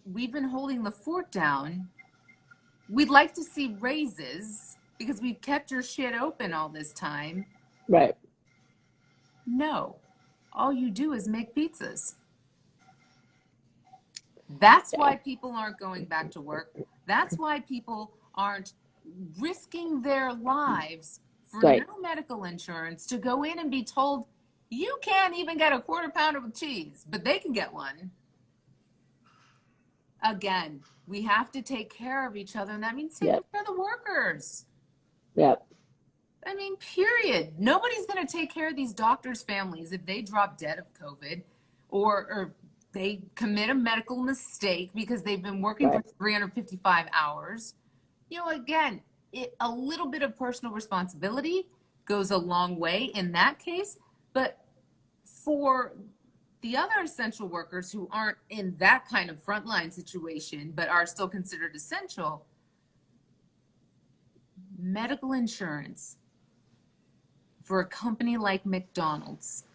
A: we've been holding the fort down. We'd like to see raises because we've kept your shit open all this time.
B: Right.
A: No, all you do is make pizzas. That's why people aren't going back to work. That's why people aren't risking their lives for no medical insurance to go in and be told, you can't even get a quarter pounder with cheese, but they can get one. Again, we have to take care of each other, and that means taking care of the workers.
B: Yep.
A: I mean, period. Nobody's going to take care of these doctors' families if they drop dead of COVID or they commit a medical mistake because they've been working for 355 hours. Again, a little bit of personal responsibility goes a long way in that case. But for the other essential workers who aren't in that kind of frontline situation but are still considered essential, medical insurance for a company like McDonald's,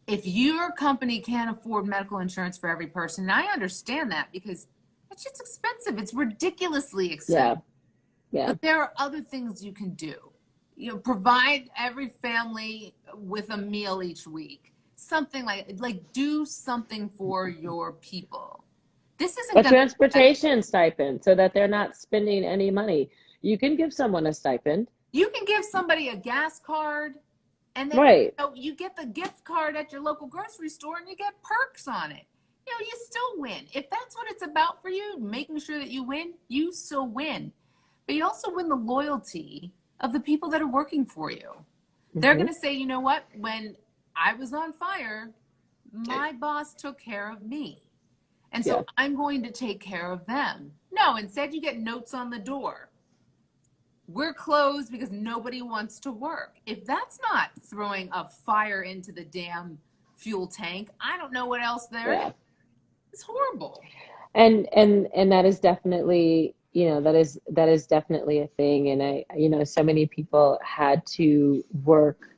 A: if your company can't afford medical insurance for every person, and I understand that because it's just expensive. It's ridiculously expensive. Yeah. But there are other things you can do. Provide every family with a meal each week. Something like do something for your people. This isn't
B: a transportation stipend so that they're not spending any money. You can give someone a stipend.
A: You can give somebody a gas card, and then you get the gift card at your local grocery store and you get perks on it. You still win. If that's what it's about for you, making sure that you win, you still win. But you also win the loyalty of the people that are working for you. Mm-hmm. They're going to say, you know what? When I was on fire, my boss took care of me. And so I'm going to take care of them. No, instead you get notes on the door. We're closed because nobody wants to work. If that's not throwing a fire into the damn fuel tank, I don't know what else there is. It's horrible.
B: And that is definitely, that is definitely a thing. And so many people had to work.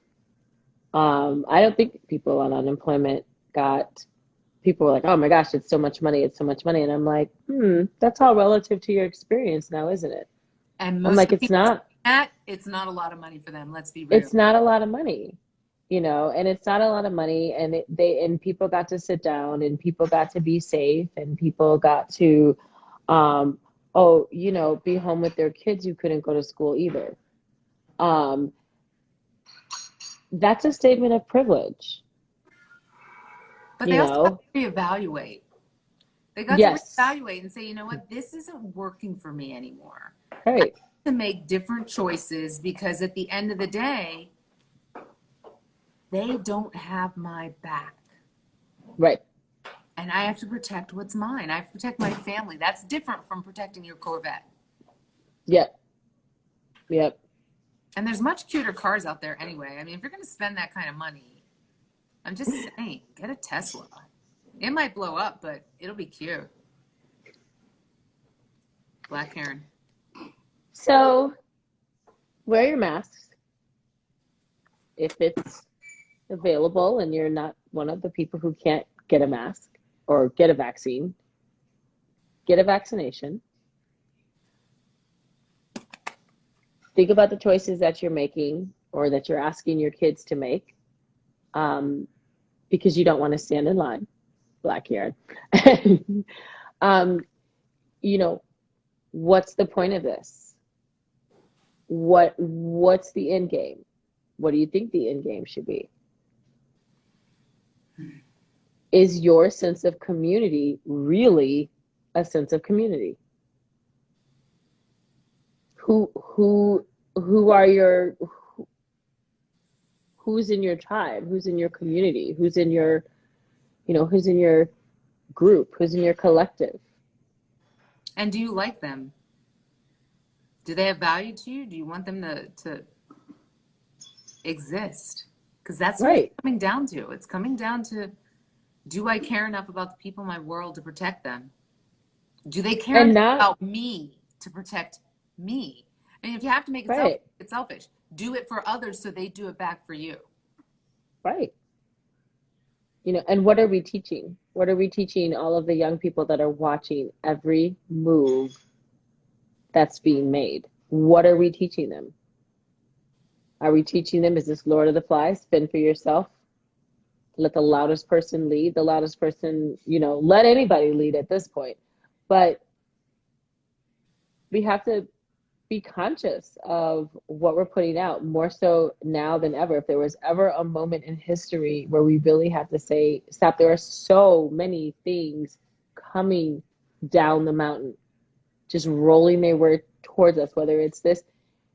B: I don't think people on unemployment people were like, oh my gosh, it's so much money. It's so much money. And I'm like, that's all relative to your experience now, isn't it?
A: And
B: I'm like, it's not
A: a lot of money for them. Let's be real.
B: It's not a lot of money, and it's not a lot of money. And people got to sit down, and people got to be safe, and people got to, be home with their kids who couldn't go to school either. That's a statement of privilege.
A: But they also have to reevaluate. They got to reevaluate and say, you know what, this isn't working for me anymore.
B: Right.
A: I have to make different choices because at the end of the day, they don't have my back.
B: Right.
A: And I have to protect what's mine. I have to protect my family. That's different from protecting your Corvette.
B: Yep.
A: And there's much cuter cars out there anyway. I mean, if you're going to spend that kind of money, I'm just saying, get a Tesla. It might blow up, but it'll be cute. Black Karen.
B: So wear your masks if it's available and you're not one of the people who can't get a mask or get a vaccine. Get a vaccination. Think about the choices that you're making or that you're asking your kids to make, because you don't want to stand in line, Black Karen. You know, what's the point of this? What's the end game? What do you think the end game should be? Is your sense of community really a sense of community? Who are your, who's in your tribe? Who's in your community? Who's in your, who's in your group? Who's in your collective?
A: And do you like them? Do they have value to you? Do you want them to exist? Because that's what it's coming down to. It's coming down to, do I care enough about the people in my world to protect them? Do they care enough about me to protect me? I mean, if you have to make it selfish, it's selfish. Do it for others so they do it back for you.
B: Right. And what are we teaching? What are we teaching all of the young people that are watching every move that's being made? What are we teaching them? Are we teaching them, is this Lord of the Flies? Fend for yourself. Let the loudest person lead. The loudest person, let anybody lead at this point. But we have to be conscious of what we're putting out, more so now than ever. If there was ever a moment in history where we really have to say, stop, there are so many things coming down the mountain, just rolling their way towards us, whether it's this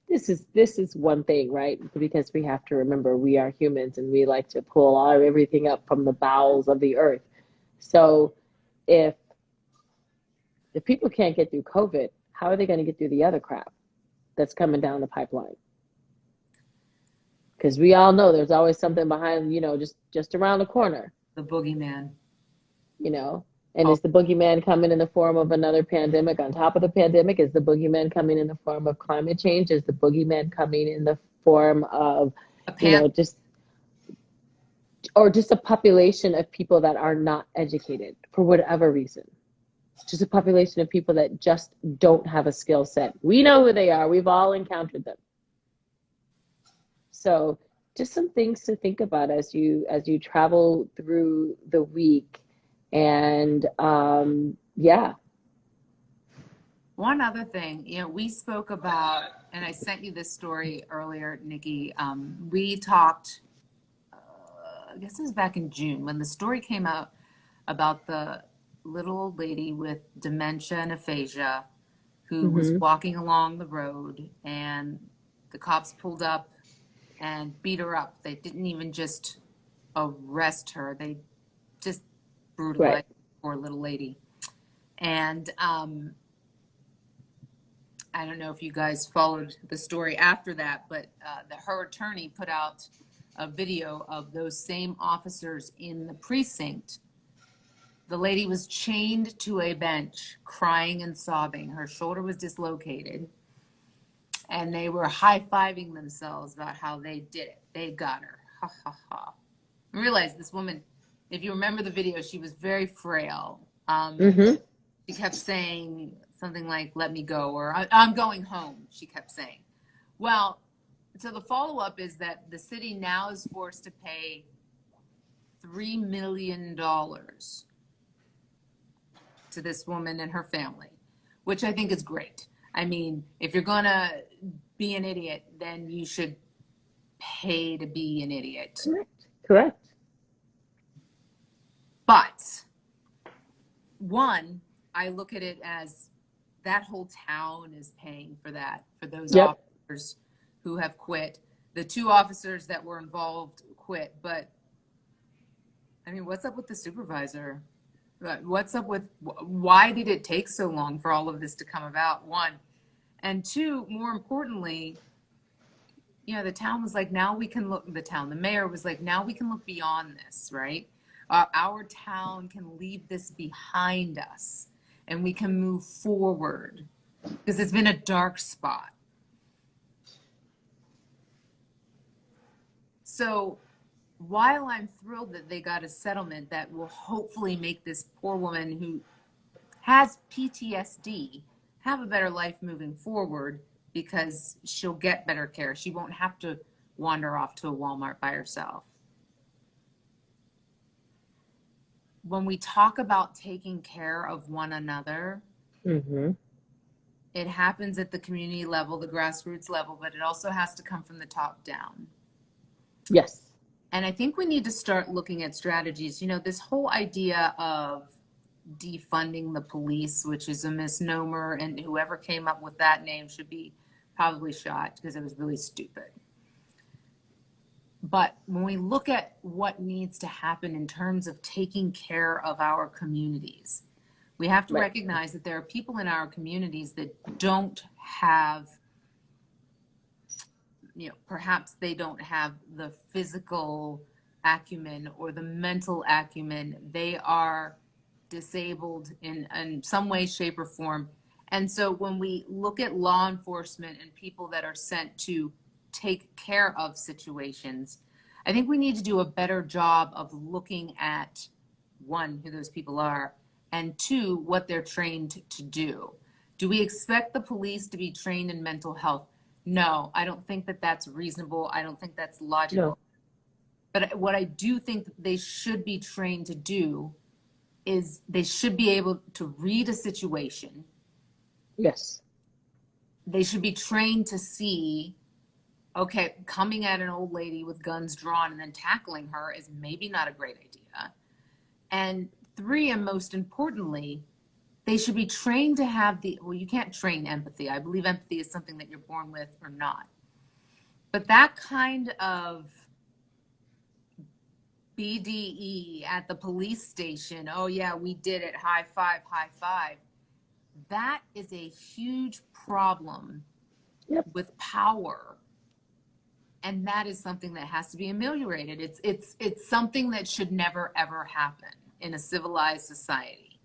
B: is one thing, right? Because we have to remember we are humans and we like to pull everything up from the bowels of the earth. So if people can't get through COVID, how are they going to get through the other crap that's coming down the pipeline? Because we all know there's always something behind, just around the corner.
A: The boogeyman.
B: And is the boogeyman coming in the form of another pandemic on top of the pandemic? Is the boogeyman coming in the form of climate change? Is the boogeyman coming in the form of, just a population of people that are not educated for whatever reason? Just a population of people that just don't have a skill set. We know who they are. We've all encountered them. So just some things to think about as you travel through the week. And
A: One other thing, we spoke about, and I sent you this story earlier, Nikki. We talked, I guess it was back in June, when the story came out about the little old lady with dementia and aphasia who was walking along the road, and the cops pulled up and beat her up. They didn't even just arrest her. They just brutalized the poor little lady. And I don't know if you guys followed the story after that, but her attorney put out a video of those same officers in the precinct. The lady was chained to a bench, crying and sobbing. Her shoulder was dislocated. And they were high-fiving themselves about how they did it. They got her. Ha, ha, ha. I realized this woman, if you remember the video, she was very frail. She kept saying something like, let me go, or I'm going home, she kept saying. Well, so the follow-up is that the city now is forced to pay $3 million to this woman and her family, which I think is great. I mean, if you're going to be an idiot, then you should pay to be an idiot.
B: Correct.
A: But one, I look at it as that whole town is paying for that, for those officers who have quit. The 2 officers that were involved quit, but I mean, what's up with the supervisor? What's up with, why did it take so long for all of this to come about? 1. And 2, more importantly, the town was like, now we can look, the mayor was like, now we can look beyond this, right? Our town can leave this behind us and we can move forward. because it's been a dark spot. So while I'm thrilled that they got a settlement that will hopefully make this poor woman who has PTSD have a better life moving forward, because she'll get better care. She won't have to wander off to a Walmart by herself. When we talk about taking care of one another,
B: Mm-hmm.
A: it happens at the community level, the grassroots level, but it also has to come from the top down.
B: Yes.
A: And I think we need to start looking at strategies. You know, this whole idea of defunding the police, which is a misnomer, and whoever came up with that name should be probably shot because it was really stupid. But when we look at what needs to happen in terms of taking care of our communities, we have to
B: Right.
A: recognize that there are people in our communities that don't have, you know, perhaps they don't have the physical acumen or the mental acumen. They are disabled in some way, shape, or form. And so when we look at law enforcement and people that are sent to take care of situations, I think we need to do a better job of looking at, one, who those people are, and two, what they're trained to do. Do we expect the police to be trained in mental health? No, I don't think that that's reasonable. I don't think that's logical.
B: No.
A: But what I do think they should be trained to do is they should be able to read a situation.
B: Yes.
A: They should be trained to see, okay, coming at an old lady with guns drawn and then tackling her is maybe not a great idea. And three, and most importantly, they should be trained to have well, you can't train empathy. I believe empathy is something that you're born with or not. But that kind of BDE at the police station, oh yeah, we did it, high five, that is a huge problem.
B: Yep.
A: With power. And that is something that has to be ameliorated. It's something that should never, ever happen in a civilized society.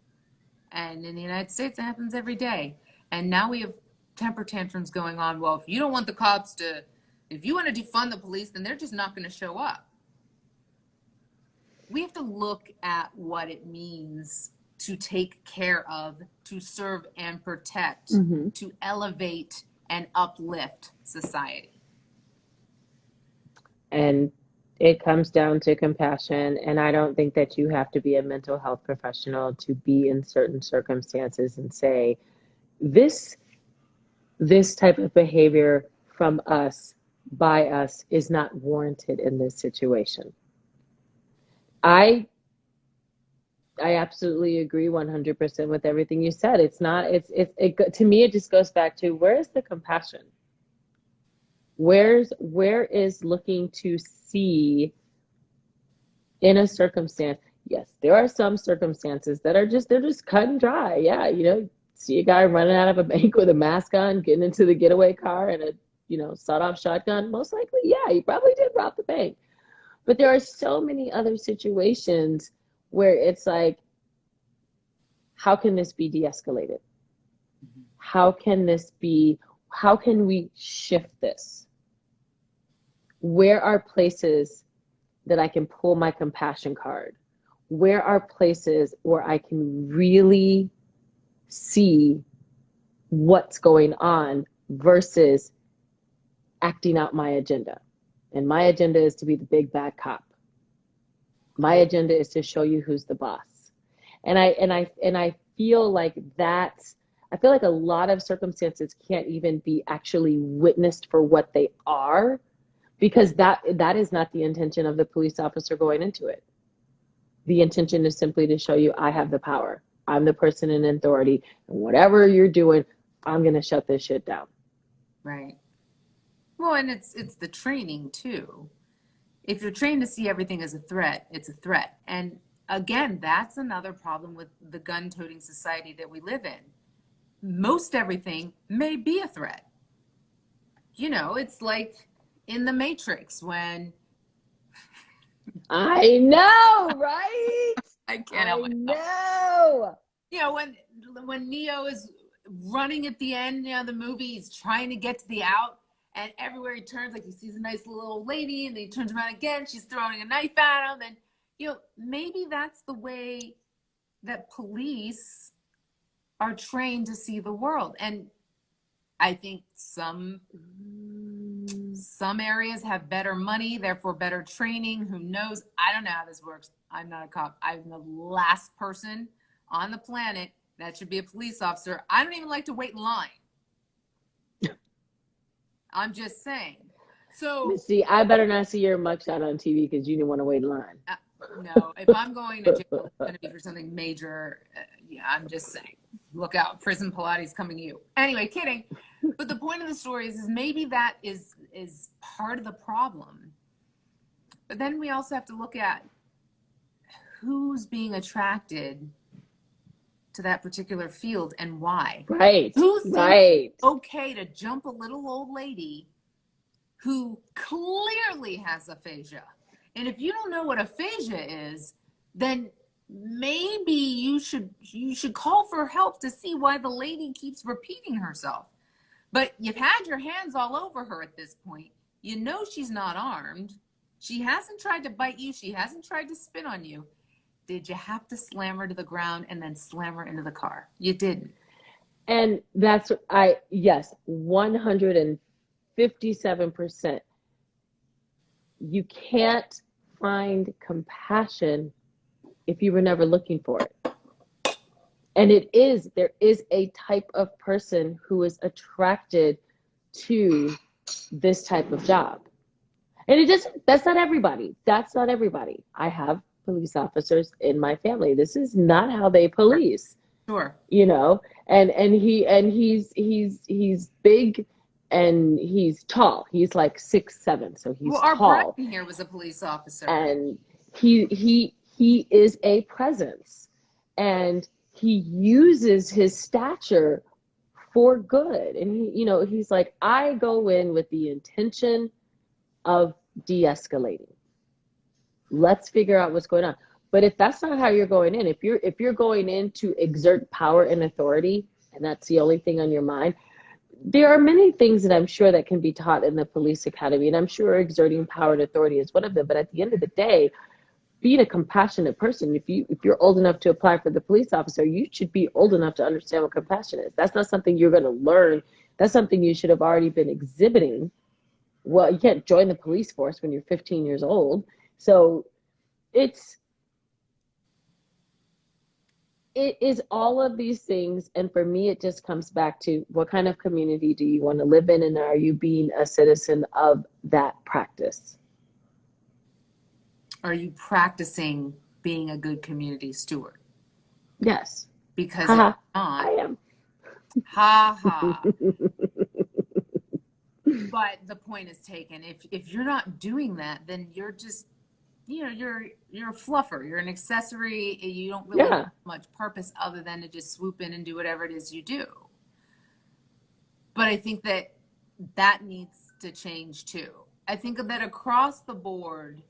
A: And in the United States, it happens every day. And now we have temper tantrums going on. Well, if you don't want the cops to, if you want to defund the police, then they're just not going to show up. We have to look at what it means to take care of, to serve and protect,
B: Mm-hmm.
A: to elevate and uplift society.
B: And it comes down to compassion. And I don't think that you have to be a mental health professional to be in certain circumstances and say, this type of behavior from us, by us, is not warranted in this situation. I absolutely agree 100% with everything you said. It's not, to me, it just goes back to, where is the compassion? Where is looking to see in a circumstance? Yes, there are some circumstances that are they're just cut and dry. Yeah, you know, see a guy running out of a bank with a mask on, getting into the getaway car and a, you know, sawed-off shotgun. Most likely, yeah, he probably did rob the bank. But there are so many other situations where it's like, how can this be de-escalated? How can we shift this? Where are places that I can pull my compassion card? Where are places where I can really see what's going on versus acting out my agenda? And my agenda is to be the big bad cop. My agenda is to show you who's the boss. And I feel like a lot of circumstances can't even be actually witnessed for what they are, because that is not the intention of the police officer going into it. The intention is simply to show you, I have the power. I'm the person in authority, and whatever you're doing, I'm going to shut this shit down.
A: Right. Well, and it's the training too. If you're trained to see everything as a threat, it's a threat. And again, that's another problem with the gun-toting society that we live in. Most everything may be a threat. You know, it's like in the Matrix when...
B: I know, right?
A: I can't help myself.
B: know.
A: You know, when Neo is running at the end, the movie, he's trying to get to the out, and everywhere he turns, like he sees a nice little old lady, and then he turns around again, she's throwing a knife at him, and maybe that's the way that police are trained to see the world. And I think some areas have better money, therefore better training. Who knows? I don't know how this works. I'm not a cop. I'm the last person on the planet that should be a police officer. I don't even like to wait in line. I'm just saying. So,
B: Misty, I better not see your mugshot on TV because you didn't want to wait in line.
A: No, if I'm going to jail, it's going to be for something major. Yeah, I'm just saying. Look out, prison Pilates coming to you. Anyway, kidding. But the point of the story is maybe that is part of the problem. But then we also have to look at who's being attracted to that particular field and why.
B: Right.
A: Who thinks
B: it's
A: okay to jump a little old lady who clearly has aphasia? And if you don't know what aphasia is, then maybe you should call for help to see why the lady keeps repeating herself. But you've had your hands all over her at this point. You know she's not armed. She hasn't tried to bite you. She hasn't tried to spit on you. Did you have to slam her to the ground and then slam her into the car? You didn't.
B: And that's, yes, 157%. You can't find compassion if you were never looking for it. And there is a type of person who is attracted to this type of job. And that's not everybody. That's not everybody. I have police officers in my family. This is not how they police.
A: Sure.
B: And he's big and he's tall. He's like 6'7", so he's
A: our
B: tall.
A: Brian here was a police officer.
B: And he is a presence. And he uses his stature for good. And he's like, I go in with the intention of de-escalating. Let's figure out what's going on. But if that's not how you're going in, if you're going in to exert power and authority, and that's the only thing on your mind, there are many things that I'm sure that can be taught in the police academy, and I'm sure exerting power and authority is one of them. But at the end of the day, being a compassionate person, if you're old enough to apply for the police officer, you should be old enough to understand what compassion is. That's not something you're going to learn. That's something you should have already been exhibiting. Well, you can't join the police force when you're 15 years old. So it is all of these things. And for me, it just comes back to what kind of community do you want to live in? And are you being a citizen of that practice?
A: Are you practicing being a good community steward?
B: Yes.
A: Because if not,
B: I am.
A: Ha ha. But the point is taken. If you're not doing that, then you're just, you're a fluffer. You're an accessory. You don't really have much purpose other than to just swoop in and do whatever it is you do. But I think that needs to change too. I think that across the board,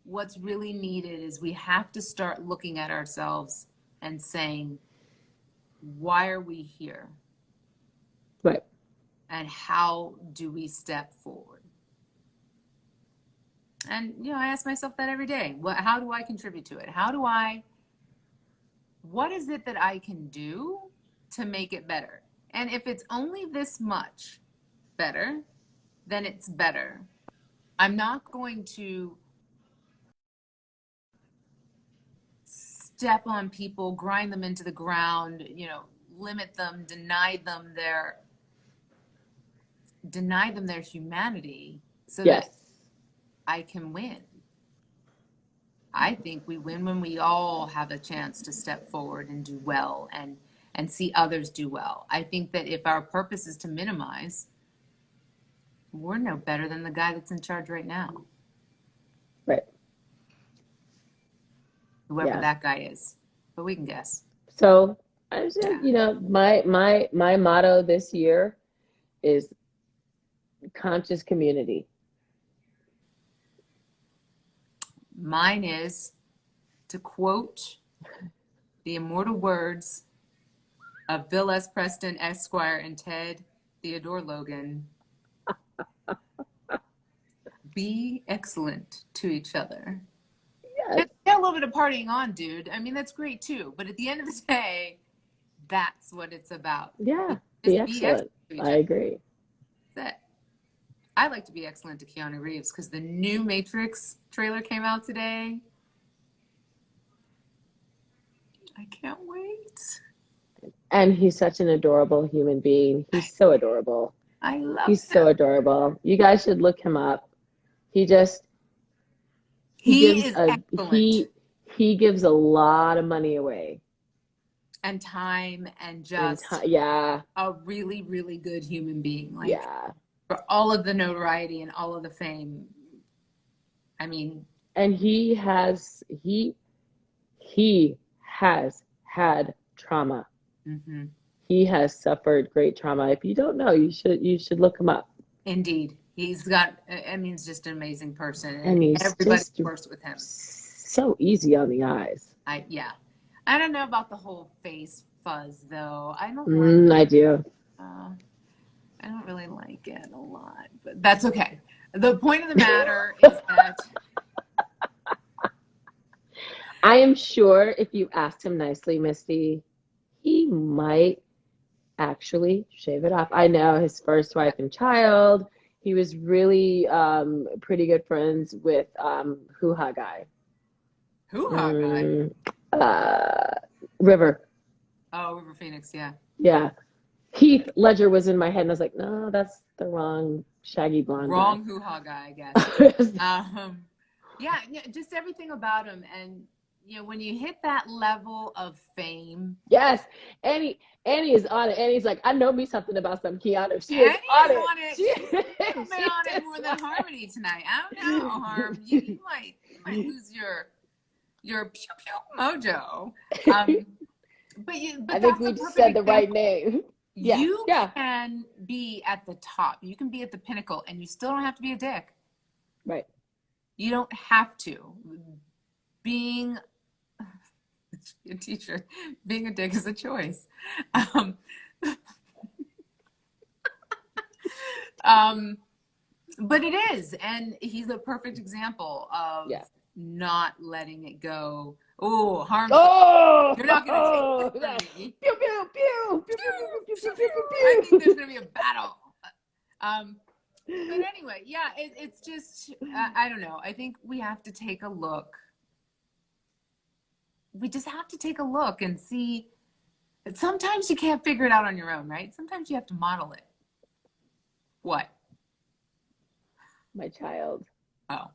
A: what's really needed is we have to start looking at ourselves and saying, why are we here?
B: Right.
A: And how do we step forward? And, I ask myself that every day. How do I contribute to it? What is it that I can do to make it better? And if it's only this much better, then it's better. I'm not going to step on people, grind them into the ground, limit them, deny them their humanity so that I can win. I think we win when we all have a chance to step forward and do well and see others do well. I think that if our purpose is to minimize, we're no better than the guy that's in charge right now.
B: Right.
A: Whoever that guy is. But we can guess.
B: So I said, my motto this year is conscious community.
A: Mine is, to quote the immortal words of Bill S. Preston, Esquire, and Ted Theodore Logan. Be excellent to each other.
B: Yes.
A: And get a little bit of partying on, dude. I mean, that's great too. But at the end of the day, that's what it's about.
B: Yeah.
A: Just
B: Be excellent.
A: to each
B: I
A: other.
B: agree.
A: That's it. I like to be excellent to Keanu Reeves because the new Matrix trailer came out today. I can't wait.
B: And he's such an adorable human being. He's so adorable.
A: I love
B: He's
A: him.
B: so adorable. You guys should look him up. He is excellent. He gives a lot of money away.
A: And time and just
B: yeah.
A: a really, really good human being. Like,
B: yeah.
A: For all of the notoriety and all of the fame. I mean.
B: And he has had trauma.
A: Mm-hmm.
B: He has suffered great trauma. If you don't know, you should look him up.
A: Indeed. He's just an amazing person.
B: And
A: everybody works with him.
B: So easy on the eyes.
A: I don't know about the whole face fuzz though. I don't
B: I do.
A: I don't really like it a lot, but that's okay. The point of the matter is that
B: I am sure if you asked him nicely, Misty, he might actually shave it off. I know his first wife and child. He was really pretty good friends with Hoo-Ha Guy.
A: Hoo-Ha Guy?
B: River.
A: Oh, River Phoenix, yeah.
B: Yeah. Heath Ledger was in my head, and I was like, no, that's the wrong shaggy blonde
A: Wrong
B: guy.
A: Hoo-Ha Guy, I guess. Yeah, just everything about him. And, when you hit that level of fame.
B: Yes. Annie is on it. Annie's like, I know me something about some Keanu. She is on it.
A: She's been on it more than Harmony tonight. I don't know, Harm. You might lose your pew pew mojo. But
B: I think we just said the right name. Yeah.
A: You can be at the top. You can be at the pinnacle, and you still don't have to be a dick.
B: Right.
A: You don't have to. Being a teacher, being a dick is a choice. But it is, and he's a perfect example of not letting it go. Oh, Harm! Oh, you're not going to take this from me.
B: Pew pew pew pew pew pew pew pew pew.
A: I think there's going to be a battle. But anyway, it's just I don't know. I think we have to take a look. We just have to take a look and see. Sometimes you can't figure it out on your own, right? Sometimes you have to model it. What?
B: My child.
A: Oh.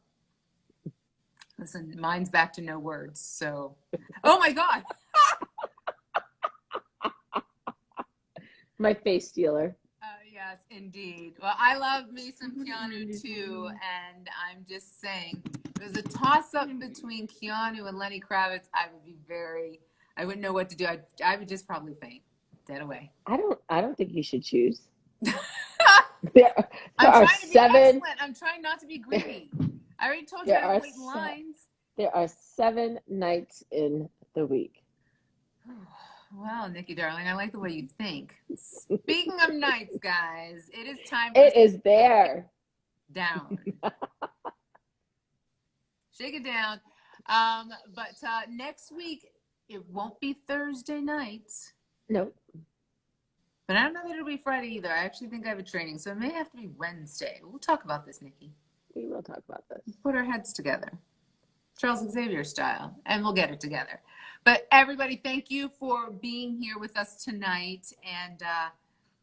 A: Listen, mine's back to no words, so. Oh my God.
B: My face stealer.
A: Yes, indeed. Well, I love me some Keanu too, and I'm just saying, if there's a toss-up between Keanu and Lenny Kravitz, I wouldn't know what to do. I would just probably faint, dead away.
B: I don't think you should choose.
A: I'm trying not to be greedy. I already told you I wait in lines.
B: There are 7 nights in the week.
A: Well, Nikki, darling, I like the way you think. Speaking of nights, guys, it is time.
B: It is there.
A: Down. Shake it down. But next week, it won't be Thursday nights.
B: Nope.
A: But I don't know that it'll be Friday either. I actually think I have a training, so it may have to be Wednesday. We'll talk about this, Nikki.
B: We will talk about this.
A: Put our heads together. Charles Xavier style, and we'll get it together. But everybody, thank you for being here with us tonight and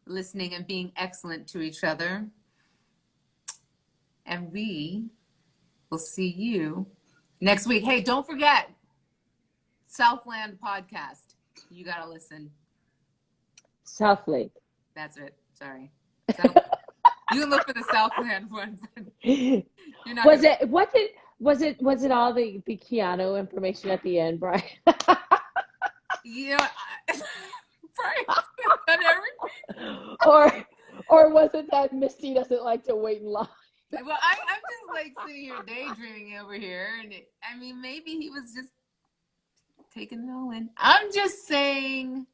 A: listening and being excellent to each other. And we will see you next week. Hey, don't forget, Southland podcast. You got to listen.
B: Southlake.
A: That's it. Sorry. You can look for the Southland one. You're not
B: Was it all the Keanu information at the end, Brian?
A: Brian done everything.
B: Or was it that Misty doesn't like to wait in line?
A: Well, I'm just like sitting here daydreaming over here, and maybe he was just taking it all in. I'm just saying.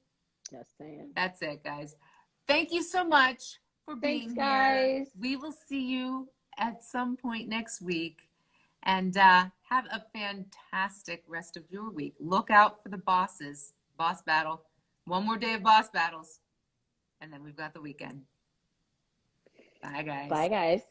B: Just saying.
A: That's it, guys. Thank you so much for
B: Thanks,
A: being here.
B: guys.
A: We will see you at some point next week. And have a fantastic rest of your week. Look out for the bosses. Boss battle. One more day of boss battles. And then we've got the weekend. Bye, guys.
B: Bye, guys.